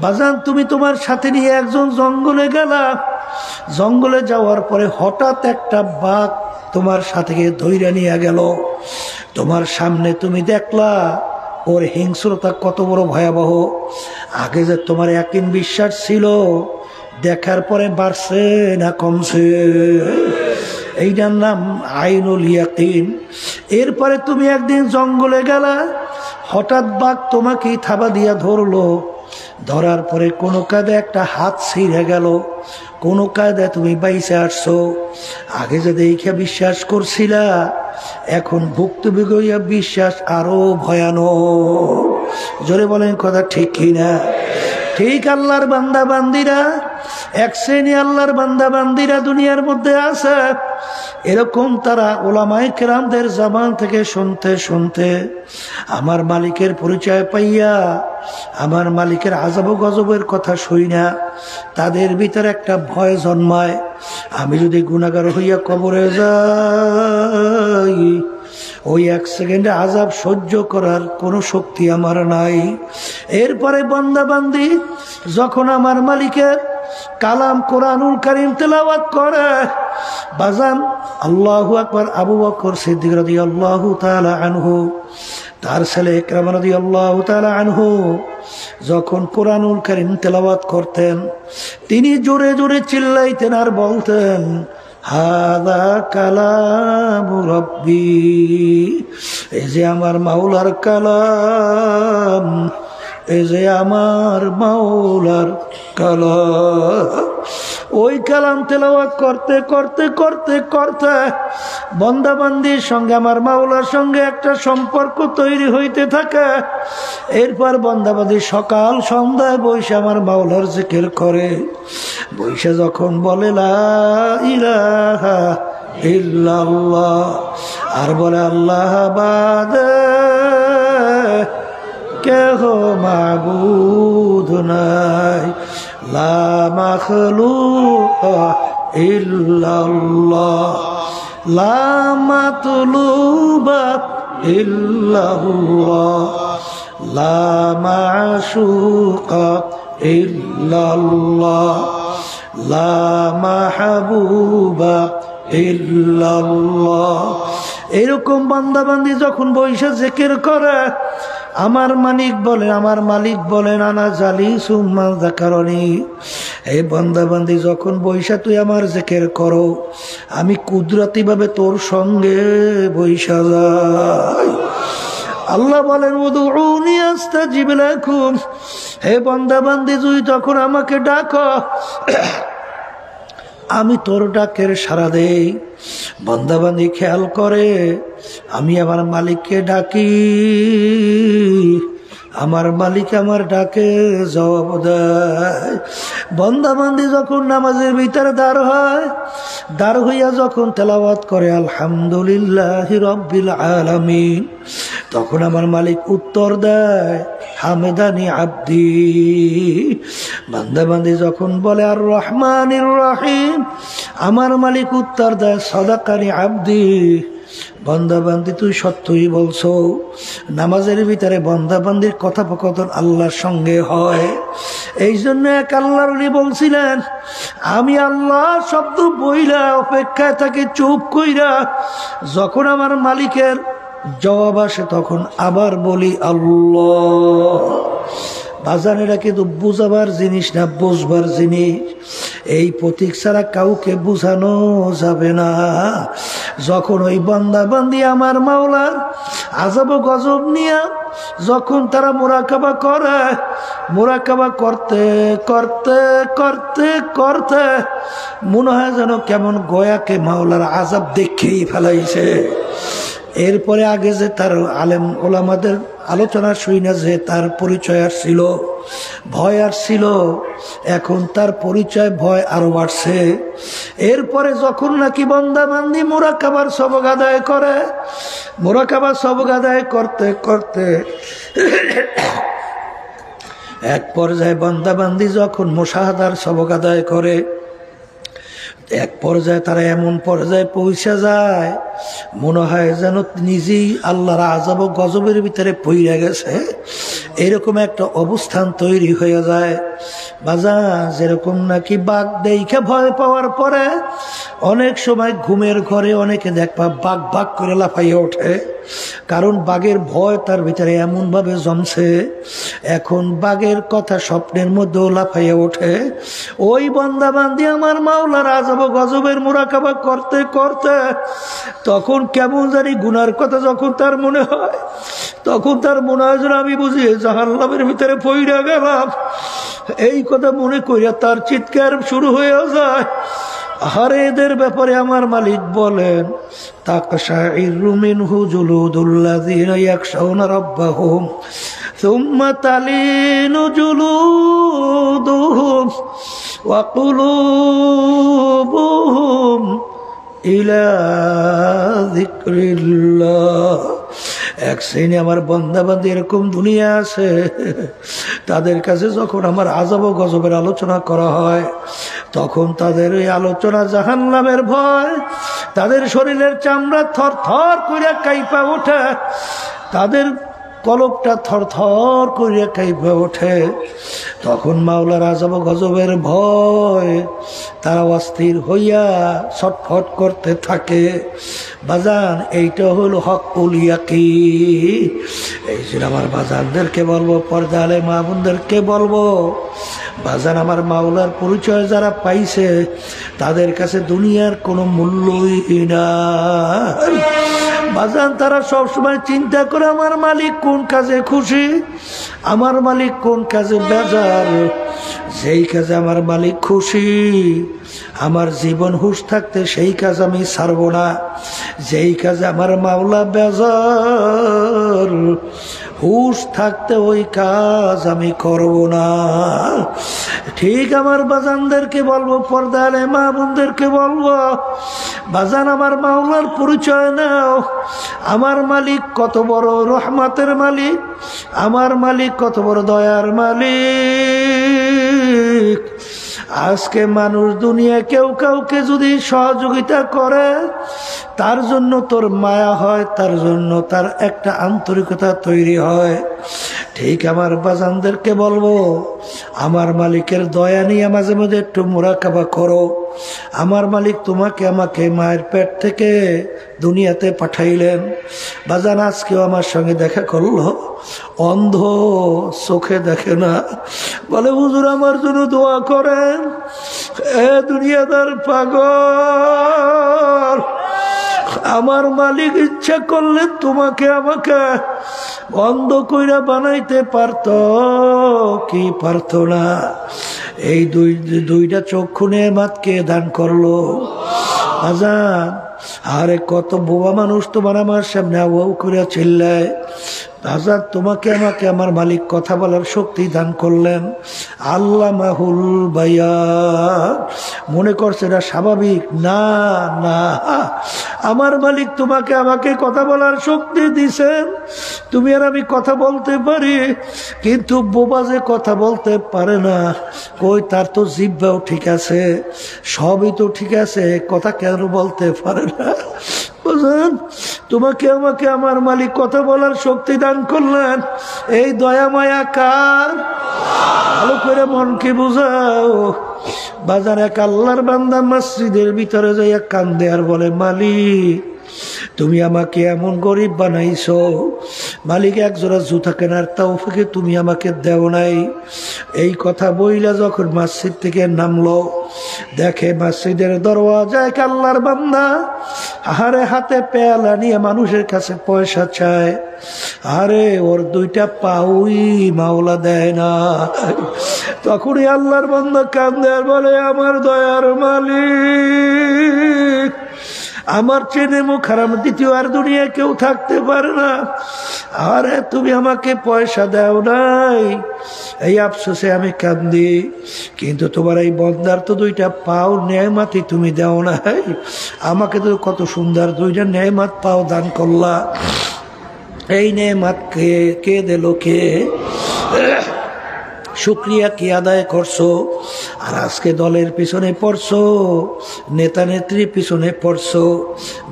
বাজান, তুমি তোমার সাথে নিয়ে একজন জঙ্গলে গেলা। জঙ্গলে যাওয়ার পরে হঠাৎ একটা বাঘ তোমার সাথে ধইরা নিয়ে গেল। তোমার সামনে তুমি দেখলা ওর হিংস্রতা কত বড় ভয়াবহ। আগে যে তোমার ইয়াকিন বিশ্বাস ছিল, দেখার পরে বাড়ছে না কমছে? এইটার নাম আইনুল ইয়াকিন। এরপরে তুমি একদিন জঙ্গলে গেলা, হঠাৎ বাঘ তোমাকেই থাবা দিয়া ধরলো। ধরার পরে কোনো কায়দে একটা হাত ছিঁড়ে গেল, কোনো কায়দায় তুমি বাইসে আসছো। আগে যে দেখে বিশ্বাস করছিলা, এখন ভুক্তভোগী হইয়া বিশ্বাস আরো ভয়ানক। জোরে বলেন কথা ঠিক কিনা? ঠিক। আল্লাহর বান্দা বান্দিরা, এক শ্রেণী আল্লাহর বান্দা বান্দিরা দুনিয়ার মধ্যে আছে এরকম, তারা ওলামায়ে কেরামদের জবান থেকে শুনতে শুনতে আমার মালিকের পরিচয় পাইয়া, আমার মালিকের আযাব গজবের কথা শুই না, তাদের ভিতরে একটা ভয় জন্মায়, আমি যদি গুনাহগার হইয়া কবরে যাই, ওই এক সেকেন্ডে আযাব সহ্য করার কোনো শক্তি আমার নাই। এরপরে বান্দা বান্দি যখন আমার মালিকের কালাম কোরআনুল কারীম তেলাওয়াত করে, বাজান আল্লাহু আকবার, আবু বকর সিদ্দিক রাদিয়াল্লাহু তাআলা আনহু, তার ছেলে ইকরামা রাদিয়াল্লাহু তাআলা আনহু যখন কোরআনুল কারীম তেলাওয়াত করতেন, তিনি জোরে জোরে চিল্লাইতেন আর বলতেন, হাযা কালামু রাব্বি, এই যে আমার মাওলার কালাম, এই যে আমার মাওলার কালাম। ওই কালাম তেলাওয়াত করতে করতে করতে করতে বান্দাবান্দির সঙ্গে আমার মাওলার সঙ্গে একটা সম্পর্ক তৈরি হইতে থাকে। এরপর বান্দাবান্দি সকাল সন্ধ্যায় বসে আমার মাওলার জিকির করে। বসে যখন বলে লা ইলাহা ইল্লাল্লাহ, আর বলে আল্লাহ বাদে কেহ মাবুদ নাই, লা মাখলুক ইল্লাল্লাহ, লা মাতলুব ইল্লাল্লাহ, লা মাশুক ইল্লাল্লাহ, লা মাহবুব ইল্লাল্লাহ। এরকম বান্দাবান্দি যখন বৈশা জিকির করে, আমার মালিক বলেন আনা জালিসুম মা যাকারনি, এই বান্দাবান্দি যখন বৈশা তুই আমার জিকির করো, আমি কুদরতি ভাবে তোর সঙ্গে বৈশা যাই। আল্লাহ বলেন উদউনি আস্তাজিব লাকুম, হে বান্দা বান্দি তুই তখন আমাকে ডাকো, আমি তোর ডাকের সাড়া দেই। বান্দা বান্দি খেয়াল করে আমি আমার মালিককে ডাকি, আমার মালিক আমার ডাকে জবাব দেয়। বান্দা বান্দি যখন নামাজের ভিতরে দাঁড় হয়, দাঁড় হইয়া যখন তেলাওয়াত করে আলহামদুলিল্লাহি রাব্বিল আলামিন, তখন আমার মালিক উত্তর দেয় হামেদানি আব্দি। বান্দা বান্দি যখন বলে আর রহমানির রহিম, আমার মালিক উত্তর দেয় সাদাকানি আব্দি। বান্দা বান্দি তুই সত্যই বলছো। নামাজের ভিতরে বান্দা বান্দির কথোপকথন আল্লাহর সঙ্গে হয়। এই জন্য এক আল্লাহর ওলি বলছিলেন, আমি আল্লাহ শব্দ বইলা অপেক্ষায় থাকি চুপ কইরা, যখন আমার মালিকের জবাব আসে তখন আবার বলি আল্লাহ। বাজান এটা কিন্তু বুঝাবার জিনিস না, বুঝবার জিনিস। এই প্রতীক ছাড়া কাউকে বুঝানো যাবে না। যখন ওই বান্দা বান্দি আমার মাওলার আযাব গজব নিয়া যখন তারা মুরাকাবা করে, মুরাকাবা করতে করতে করতে করতে মনে হয় যেন কেমন গয়াকে মাওলার আযাব দেখেই ফেলাইছে। এরপরে আগে যে তার আলেম ওলামাদের আলোচনা শুই না, যে তার পরিচয় আর ছিল, ভয় আর ছিল, এখন তার পরিচয় ভয় আরো বাড়ছে। এরপরে যখন নাকি বান্দা বান্দি মুরাকাবার সবক আদায় করে, মুরাকাবার সবক আদায় করতে করতে এক পর্যায়ে বান্দা বান্দি যখন মুশাহাদার সবক আদায় করে, এক পর্যায়ে তারা এমন পর্যায়ে পৌঁছে যায় মনে হয় যেন নিজেই আল্লাহর আযাব ও গজবের ভিতরে পইড়া গেছে। এরকম একটা অবস্থান তৈরি হয়ে যায়। বাজা যেরকম নাকি বাঘ দেখে ভয় পাওয়ার পরে অনেক সময় ঘুমের ঘরে অনেকে দেখবা বাঘ বাঘ করে লাফাইয়া ওঠে, কারণ বাঘের ভয় তার ভিতরে এমন ভাবে জমছে, এখন বাঘের কথা স্বপ্নের মধ্যেও লাফাইয়া ওঠে। ওই বান্দা বান্দি আমার মাওলার আযাব ও গজবের মুরাকাবা করতে করতে তখন কেমন জানি গুনার কথা যখন তার মনে হয়, তখন তার মনে হয় যেন আমি বুঝি জাহান্নামের ভিতরে পইড়া গেলাম। এই কথা মনে করিয়া তার চিৎকার শুরু হয়ে যায়। আরে এদের ব্যাপারে আমার মালিক বলেন তাকশাইরু মিনহু জুলুদুল্লাযীনা ইয়াখশাউনা রাব্বাহুম সুম্মা তালিনু জুলুদুহুম ওয়া কুলুবুহুম ইলা যিকরিল্লাহ। এক শ্রেণী আমার বান্দা বান্দি এরকম দুনিয়া আছে, তাদের কাছে যখন আমার আযাব ও গজবের আলোচনা করা হয় তখন তাদের ওই আলোচনা জাহান্নামের ভয়, তাদের শরীরের চামড়া থর থর করে কাঁপা ওঠে, তাদের কলবটা থর থর করে কাঁপা ওঠে। তখন মাওলার আযাব ও গজবের ভয় তারা অস্থির হইয়া ছটফট করতে থাকে। বাজান এইটা হলো হকুল ইয়াকিন। এই যে আমার বাজানদেরকে বলবো, পর্দা আলে মা বোনদেরকে বলবো, বাজান আমার মাওলার পরিচয় যারা পাইছে তাদের কাছে দুনিয়ার কোনো মূল্যই নাই। বাজান তারা সবসময় চিন্তা করে আমার মালিক কোন কাজে খুশি, আমার মালিক কোন কাজে বেজার। যেই কাজে আমার মালিক খুশি, আমার জীবন হুঁশ থাকতে সেই কাজ আমি ছাড়ব না। যেই কাজে আমার মাওলা বেজার, হুঁশ থাকতে ওই কাজ আমি করব না। ঠিক আমার বাজানদেরকে বলবো, পর্দালে মা বোনদেরকে বলবো, বাজান আমার মাওলার পরিচয় নাও। আমার মালিক কত বড় রহমতের মালিক, আমার মালিক কত বড় দয়ার মালিক। আজকে মানুষ দুনিয়া কেউ কাউকে যদি সহযোগিতা করে তার জন্য তোর মায়া হয়, তার জন্য তার একটা আন্তরিকতা তৈরি হয়। ঠিক আমার বাজানদেরকে বলবো, আমার মালিকের দয়া নিয়ে মাঝে মাঝে একটু মুরাকাবা করো। আমার মালিক তোমাকে আমাকে মায়ের পেট থেকে দুনিয়াতে পাঠাইলেন। বাজান আজকেও আমার সঙ্গে দেখা করলো, অন্ধ, চোখে দেখে না, বলে হুজুর আমার জন্য দোয়া করেন। এ দুনিয়াদার পাগল, আমার মালিক ইচ্ছা করলে তোমাকে আমাকে অন্ধ কইরা বানাইতে পারত কি পারত না? এই দুইটা চক্ষু নেয়ামতকে দান করলো। আজান, আরে কত বোবা মানুষ তোমার আমার সামনে আওয়াও করে চিল্লায়। আজাদ, তোমাকে আমাকে আমার মালিক কথা বলার শক্তি দান করলেন। আল্লামাহুল বায়ান। মনে করছে এটা স্বাভাবিক? না না, আমার মালিক তোমাকে আমাকে কথা বলার শক্তি দিছেন। তুমি আর আমি কথা বলতে পারি, কিন্তু বোবা যে কথা বলতে পারে না। কই, তার তো জিহ্বাও ঠিক আছে, সবই তো ঠিক আছে, কথা কেন বলতে পারে না? বুঝলেন? তোমাকে আমাকে আমার মালিক কথা বলার শক্তি দান করলেন। এই দয়া মায়া কার? ভালো করে মনকে বুঝাও। বাজার এক আল্লাহর বান্দা মসজিদের ভিতরে যাইয়া কান্দে আর বলে, মালিক তুমি আমাকে এমন গরিব বানাইছো, মালিক একজোড়া জুতা কেনার তৌফিক তুমি আমাকে দেও নাই। এই কথা বইলা যখন মসজিদ থেকে নামলো, দেখে মসজিদের দরওয়াজায় এক আল্লাহর বান্দা আরে হাতে পেয়ালা নিয়ে মানুষের কাছে পয়সা চায়। আরে ওর দুইটা পাউই মাওলা দেয় না। তখনই আল্লাহর বান্দা কান্দে আর বলে, আমার দয়ার মালিক, আমার চেনে মুখ হারাম দ্বিতীয় আর দুনিয়া কেউ থাকতে পারে না। আরে তুমি আমাকে পয়সা দাও নাই, এই আফসোসে আমি কান্দি। কিন্তু তোমার এই বন্দার তো দুইটা পাও নেয়ামতই তুমি দাও নাই। আমাকে তো কত সুন্দর দুইটা নেয়ামত পাও দান করলা। এই নেয়ামত কে দিল? কে? শুকরিয়া কি আদায় করছো? আর আজকে দলের পিছনে পড়ছো, নেতা নেত্রীর পিছনে পড়ছো,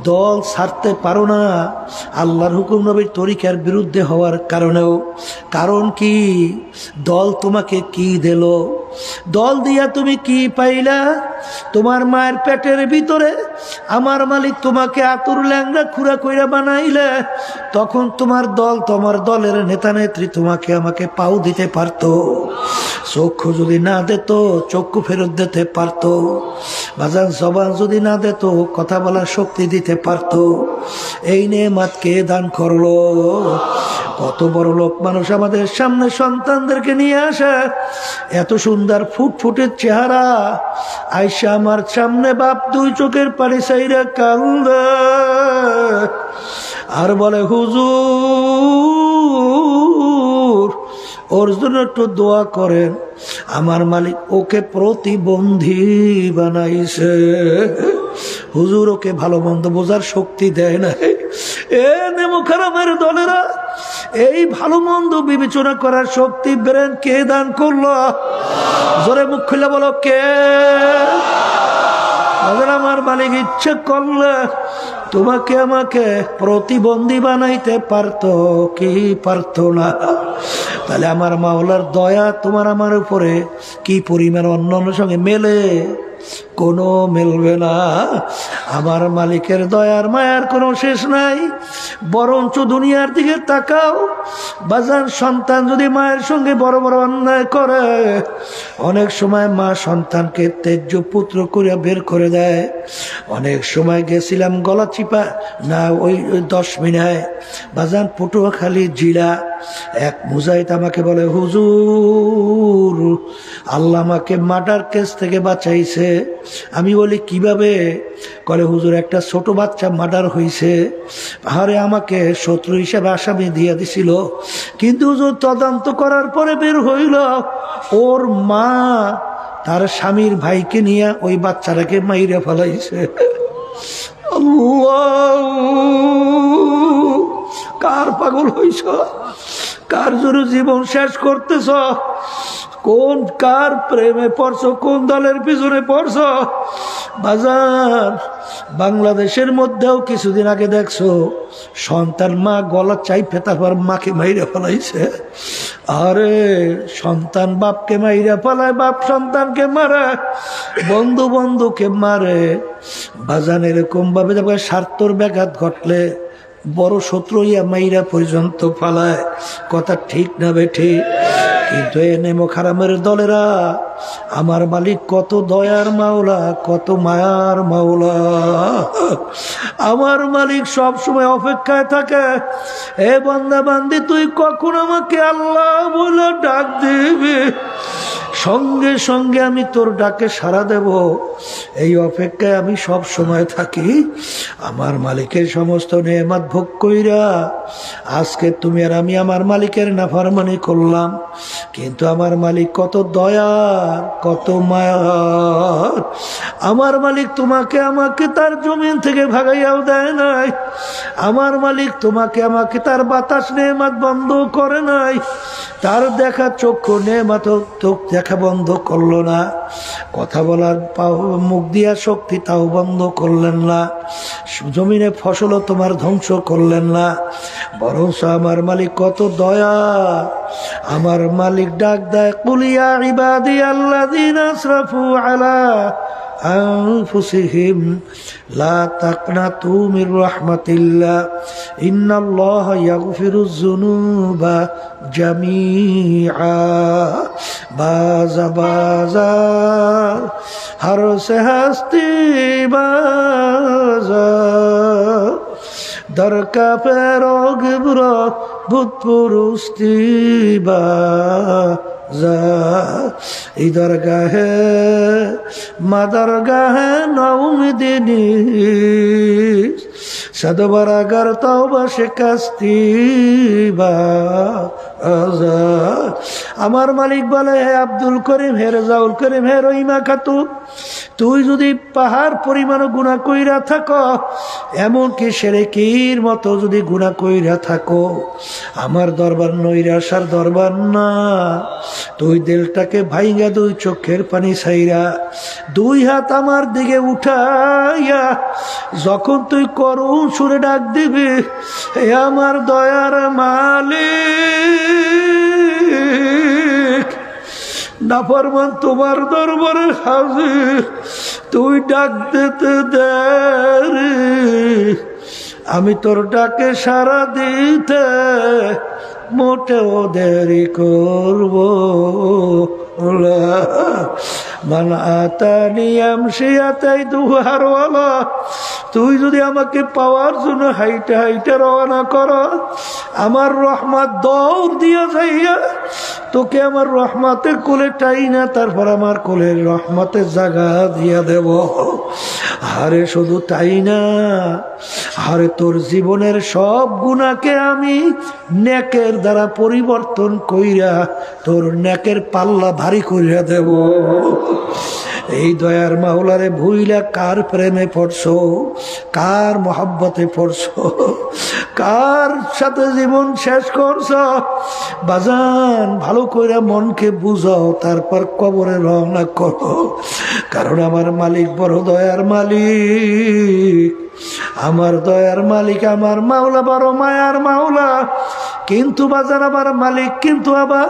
দল ছাড়তে পারো না আল্লাহর হুকুম নবীর তরিকার বিরুদ্ধে হওয়ার কারণেও। কারণ কি? দল তোমাকে কি দিল? দল দিয়া তুমি কি পাইলা? তোমার মায়ের পেটের ভিতরে আমার মালিক তোমাকে আতুর ল্যাংড়া খুঁড়া কইরা বানাইলে, তখন তোমার দল, তোমার দলের নেতা নেত্রী তোমাকে আমাকে পাও দিতে পারতো। চক্ষু যদি না দিত, চক্ষু ফেরত দিতে পারতো। বাজান, জবান যদি না দিত, কথা বলার শক্তি দিতে পারতো। এই নেয়ামতকে দান করলো। কত বড় লোক মানুষ আমাদের সামনে সন্তানদেরকে নিয়ে আসে, এত সুন্দর ফুটফুটের চেহারা, আইসা আমার সামনে বাপ দুই চোখের পানি চাইরা কান্দে আর বলে, হুজুর ওর জন্য একটু দোয়া করেন, আমার মালিক ওকে প্রতিবন্ধী বানাইছে। হুজুর ওকে ভালো মন্দ বোঝার শক্তি দেয় না। এ নেমুখারামের দলেরা, এই ভালো মন্দ বিবেচনা করার শক্তি ব্রেন কে দান করলো? জোরে মুখ খুলে বলো, কে? আমার মালিক ইচ্ছে করলে তোমাকে আমাকে প্রতিবন্ধী বানাইতে পারতো কি পারতো না? তাহলে আমার মাওলার দয়া তোমার আমার উপরে কি পরিমাণ অন্যান্য সঙ্গে মেলে? কোনো মেলবে না। আমার মালিকের দয়ার মায়ার কোনো শেষ নাই। বরঞ্চ দুনিয়ার দিকে তাকাও বাজার, সন্তান যদি মায়ের সঙ্গে বড় বড় অন্যায় করে, অনেক সময় মা সন্তানকে তেজ্য পুত্র করে বের করে দেয়। অনেক সময় গেছিলাম গলা চিপা না ওই 10 মিনায় বাজান পটুয়াখালী জিলা, এক মুজাহিদ আমাকে বলে, হুজুর আল্লাহ আমাকে মার্ডার কেস থেকে বাঁচাইছে। আমি বলি কিভাবে? করে, হুজুর একটা ছোট বাচ্চা মার্ডার হয়েছে, আরে আমাকে শত্রু হিসেবে আসামি দিয়ে দিছিল, কিন্তু হুজুর তদন্ত করার পরে বের হইল ওর মা তার স্বামীর ভাইকে নিয়ে ওই বাচ্চাটাকে মাইরে ফেলাইছে। আল্লাহ, কার পাগল হইছ? কার জন্য জীবন শেষ করতেছ? কোন কার প্রেমে পড়ছো? কোন দলের পিছনে পড়ছো? বাজার বাংলাদেশের মধ্যেও কিছুদিন আগে দেখছো সন্তান মা গলা চাইপে তারপর মাকে মাইরা ফেলাইছে। আরে সন্তান বাপকে মাইরা ফেলায়, বাপ সন্তানকে মারে, বন্ধু বন্ধুকে মারে। বাজান এরকম ভাবে স্বার্থর ব্যাঘাত ঘটলে বড় শত্রু ইয়া মাইরা পর্যন্ত ফালায়। কথা ঠিক না বেঠে? কিন্তু এ নেমো খারামের দলেরা আমার মালিক কত দয়ার মাওলা, কত মায়ার মাওলা। আমার মালিক সব সময় অপেক্ষায় থাকে, এ বান্দা বান্দি তুই কখন আমাকে আল্লাহ বলে ডাক দিবি, সঙ্গে সঙ্গে আমি তোর ডাকে সাড়া দেব। এই অপেক্ষায় আমি সব সময় থাকি। আমার মালিকের সমস্ত নেয়ামত ভোগ কইরা আজকে তুমি আর আমি আমার মালিকের নাফরমানি করলাম, কিন্তু আমার মালিক কত দয়ার, কত মায়ার। আমার মালিক তোমাকে আমাকে তার জমিন থেকে ভাগাইয়াও দেয় নাই। আমার মালিক তোমাকে আমাকে তার বাতাস নেয়ামত বন্ধ করে নাই। তার দেখা চক্ষু নেয়ামত চোখ দেখা বন্ধ করলো না। কথা বলার মুখ দিয়া শক্তি তাও বন্ধ করলেন না। জমিনে ফসলও তোমার ধ্বংস করলেন না। বরং আমার মালিক কত দয়া। আমার মালিক ডাক দেয়, কুলিয়া ইবাদি আল্লাযীনা আসরাফু আলা আনফুসিহিম লা তাকনাতু মির রাহমাতিল্লাহ ইন্নাল্লাহা ইয়াগফিরুয যুনুবা জামিআ। বাজা বাজা হর সে হস্তি বাজা দরকা পেরোগ বুড়ো ভূতপুরুস্তি বাজা। এই দরগাহে মা দরগাহে নৌমিদিনী সদবরাগর তওবা শিকাস্তি বাজা। আমার মালিক বলে, হে আব্দুল করিম, হে রেজাউল করিম, হে রহিমা খাতু, তুই যদি পাহাড় পরিমাণ গুনাহ কইরা থাকো, এমনকি শিরকির মতো যদি গুনাহ কইরা থাকো, আমার দরবার নৈরাশার দরবার না। তুই দিলটাকে ভাইঙ্গা দুই চোখের পানি ছাইরা দুই হাত আমার দিকে উঠাইয়া যখন তুই করুণ সুরে ডাক দিবি, হে আমার দয়ার মালিক, নাফরমান তোমার দরবারে হাজির, তুই ডাক দিতে দেরি, আমি তোর ডাকে সাড়া দিতে মোটেও দেরি করব না। মান আতানি আমশি আতাইতুহু হারওয়ালা, তুই যদি আমাকে পাওয়ার জন্য হাইটে হাইটে রওনা কর, আমার রহমত দৌড় দিয়া যাইয়া তোকে আমার রহমতের কোলে টাইনা তারপর আমার কোলের রহমতের জায়গা দিয়া দেব। আরে শুধু তাই না, আরে তোর জীবনের সব গুনাহকে আমি নেকের দ্বারা পরিবর্তন কইরা তোর নেকের পাল্লা ভারী কইরা দেব। এই দয়ার মাওলারে ভুইলা কার প্রেমে পড়ছো, কার মহব্বতে পড়ছো, কার সাথে জীবন শেষ করছো? বাজান, ভালো কইরা মনকে বুঝাও, তারপর কবরে রওনা করো। কারণ আমার মালিক বড় দয়ার মালিক। আমার দয়ার মালিক, আমার মাওলা বড় মায়ার মাওলা। কিন্তু বাজার আমার মালিক কিন্তু আবার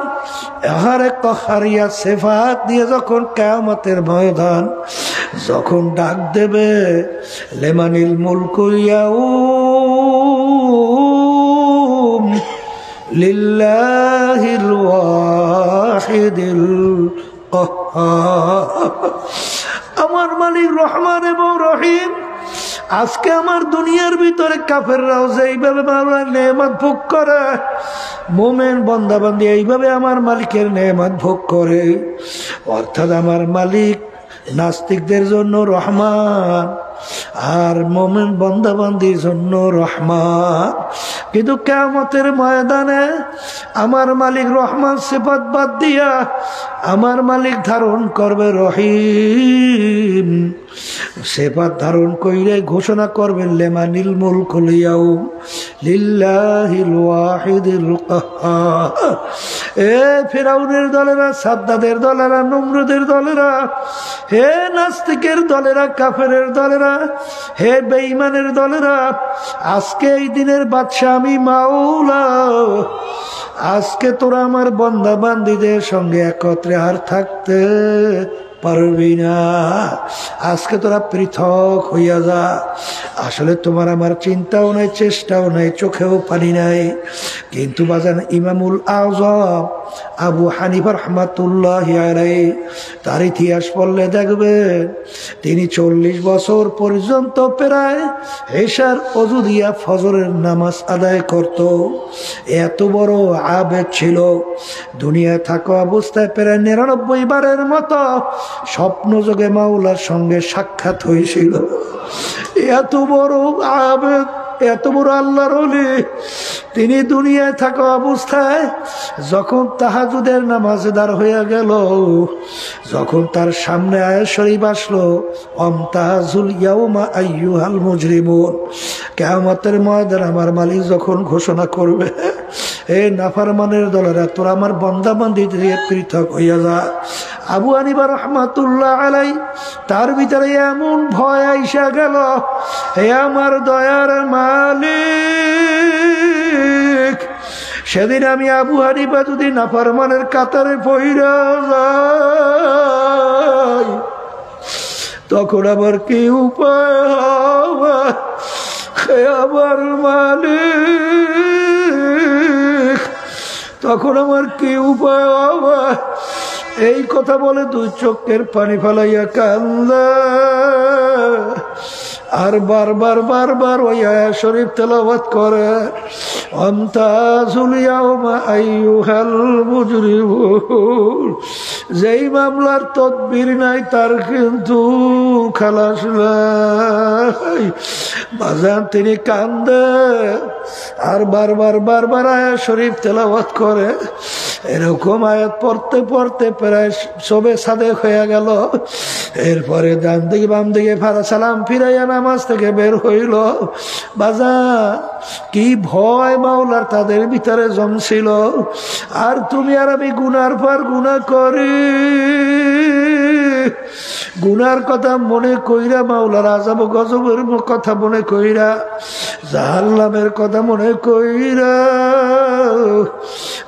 আহারে কহারিয়া সেফাত দিয়ে যখন কিয়ামতের ময়দান যখন ডাক দেবে, লেমানিল মুলকু ইয়াউম লিল্লাহিল ওয়াহিদিল কাহ্হার। আমার মালিক রহমান এবং রহিম। আজকে আমার দুনিয়ার ভিতরে কাফেররাও যে এইভাবে মাওলার নেয়ামত ভোগ করে, মোমেন বান্দাবান্দি এইভাবে আমার মালিকের নেয়ামত ভোগ করে। অর্থাৎ আমার মালিক নাস্তিকদের জন্য রহমান আর মোমেন বান্দাবান্দির জন্য রহমান। কিন্তু কিয়ামতের ময়দানে আমার মালিক রহমান সিফাত বাদ দিয়া আমার মালিক ধারণ করবে রহিম সিফাত ধারণ কইরে ঘোষণা করবেন, লিমানিল মুলকুল ইয়াউম লিল্লাহিল ওয়াহিদিল কাহ্হার। এ ফিরাউনের দলেরা, সাদ্দাদের দলেরা, নমরুদের দলেরা, হে নাস্তিকের দলেরা, কাফেরের দলেরা, হে বেঈমানের দলেরা, আজকে এই দিনের বাদশা আমি মাওলা। আজকে তোরা আমার বান্দা বান্দীদের সঙ্গে একত্রে আর থাকতে পারবি না। আজকে তোরা পৃথক হইয়া যা। আসলে তোমার আমার চিন্তাও নাই, চেষ্টাও নাই, চোখেও পানি নাই। কিন্তু বাজান ইমামুল আযম আবু হানিফা রাহমাতুল্লাহি আলাইহি তার ইতিহাস পড়লে দেখবেন তিনি 40 বছর পর্যন্ত প্রায় এশার ওযু দিয়া ফজরের নামাজ আদায় করত। এত বড় আবেদ ছিল। দুনিয়ায় থাকা অবস্থায় প্রায় 99 বারের মতো স্বপ্নযোগে মাওলার সঙ্গে সাক্ষাৎ হয়েছিল। এত বড় আবেদ, এত বড় আল্লাহর ওলি। তিনি দুনিয়ায় থাকা অবস্থায় যখন তাহাজ্জুদের নামাজে দাঁড় হয়ে গেল, যখন তার সামনে আয়াত শরীফ আসলো, আমতাজুল ইয়াউমা আইয়ুহাল মুজরিমুন, কিয়ামতের ময়দানে আমার মালিক যখন ঘোষণা করবে, হে নাফরমানের দলেরা, তোরা আমার বান্দা-বান্দী থেকে পৃথক হইয়া যা। আবু হানিফা রাহমাতুল্লাহ আলাইহি তার ভিতরে এমন ভয় আইসা গেল, হে আমার দয়ার মালিক, সেদিন আমি আবু হানিফা যদি নাফরমানের কাতারে পইরা যাই, তখন আবার কি উপায় হবে? হে আমার মালিক, তখন আমার কি উপায় হবে? এই কথা বলে দুই চোখের পানি ফেলাইয়া কান্দা, আর বারবার বারবার ওই আয়াত শরীফ তেলাওয়াত করে, আমতাজুল ইয়াউমা আইয়ুহাল মুজরিমুন। যেই মামলার তদবির নাই তার কিন্তু খালাস নাই। বাজান তিনি কান্দে আর বারবার বারবার আয়াত শরীফ তেলাওয়াত করে। এরকম আয়াত পড়তে পড়তে প্রায় সবে সাদেক হয়ে গেল। এরপরে ডান দিকে বাম দিকে সালাম ফিরাইয়া নামাজ থেকে বের হইল। বাজান কি ভয় মাওলার তাদের ভিতরে জমছিল। আর তুমি আর আমি গুনার পর গুনাহ করি, গুনার কথা মনে কইরা, মাওলার আযাব গজবের কথা মনে কইরা, জাহান্নামের কথা মনে কইরা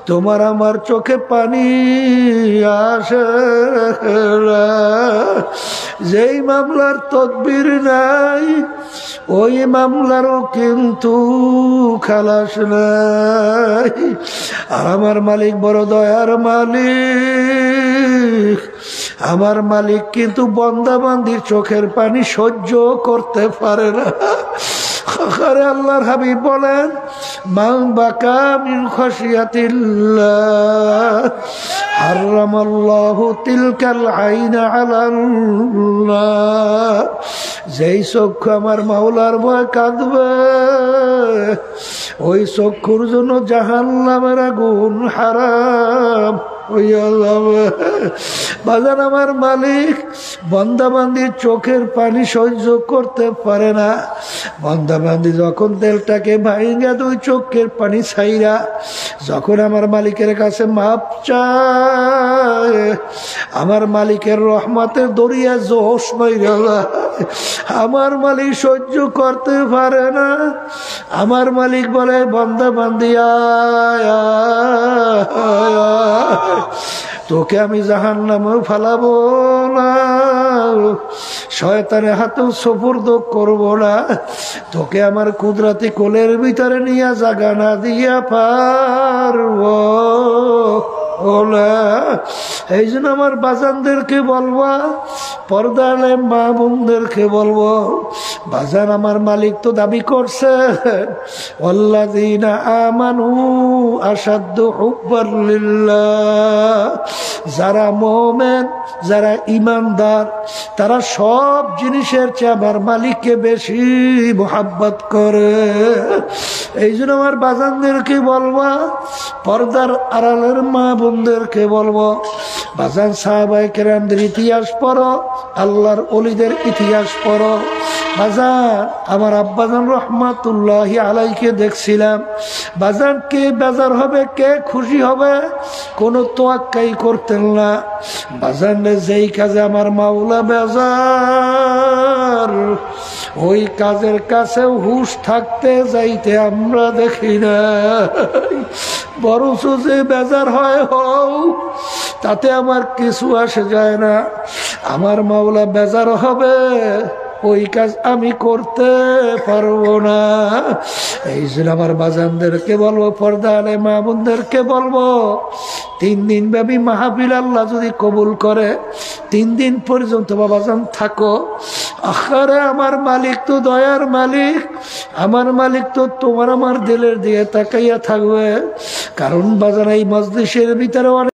তোমার আমার চোখে পানি আসে। যেই মামলার তদবির নাই ওই মামলারও কিন্তু খালাস নাই। আর আমার মালিক বড় দয়ার মালিক। আমার মালিক কিন্তু বান্দা-বান্দির চোখের পানি সহ্য করতে পারে না। আরে আল্লাহর হাবিব বলেন, মান বাকা মিন খাশিয়াতিল্লাহ হারামাল্লাহু তিলকাল আইনা আলাল্লাহ। যেই চক্ষু আমার মাওলার ভয় কাঁদবে, ওই চক্ষুর জন্য জাহান্নামের আগুন হারাম হইয়া যাবে। বাজান আমার মালিক বান্দা-বান্দির চোখের পানি সহ্য করতে পারে না। বান্দা-বান্দি যখন তেলটাকে ভাইঙ্গা দুই চোখের পানি ছাইরা যখন আমার মালিকের কাছে মাপ চায়, আমার মালিকের রহমতের দরিয়া জোশ মাইরা যায়। আমার মালিক সহ্য করতে পারে না। আমার মালিক বলে, বান্দা-বান্দি আয় আয় আয়, তোকে আমি জাহান্নামে ফালাবো না, শয়তানের হাতেও সুপুর্দ করব না, তোকে আমার কুদরতি কোলের ভিতরে নিয়ে জাগা না দিয়া পারবো না। এই জন্য আমার বাজানদেরকে বলবো, পর্দালে মা বোনদেরকে বলবো, বাজান আমার মালিক তো দাবি করছে, ওয়াল্লাযীনা আমানু আশাদ্দু হুব্বান লিল্লাহ। যারা মুমিন, যারা ঈমানদার, তারা সব জিনিসের চেয়ে আমার মালিককে বেশি মোহাব্বত করে। এই জন্য আমার বাজানদেরকে বলবো, পর্দার আড়ালের মা বোনদেরকে বলবো, বাজান সাহাবায়ে কেরামদের ইতিহাস পড়ো, আল্লাহর ওলিদের ইতিহাস পড়ো। বাজান আমার আব্বাজান রহমাতুল্লাহি আলাইকে দেখছিলাম, বাজান কে বেজার হবে, কে খুশি হবে, কোনো তোয়াক্কাই করতেন না। বাজান যেই কাজে আমার মাওলা বেজার, ওই কাজের কাছে হুঁশ থাকতে যাইতে আমরা দেখি না। বরঞ্চ যে বেজার হয় হও, তাতে আমার কিছু আসে যায় না। আমার মাওলা বেজার হবে, ওই কাজ আমি করতে পারবো না। এই জন্য আমার বাজানদেরকে বলবো, পর্দা আলে মা বোনদেরকে বলবো, 3 দিন ব্যাপী মাহফিল আল্লাহ যদি কবুল করে, 3 দিন পর্যন্ত বাবাজান থাকো। আখারে আমার মালিক তো দয়ার মালিক, আমার মালিক তো তোমার আমার দিলের দিয়ে তাকাইয়া থাকবে। কারণ বাজান এই মজলিসের ভিতরে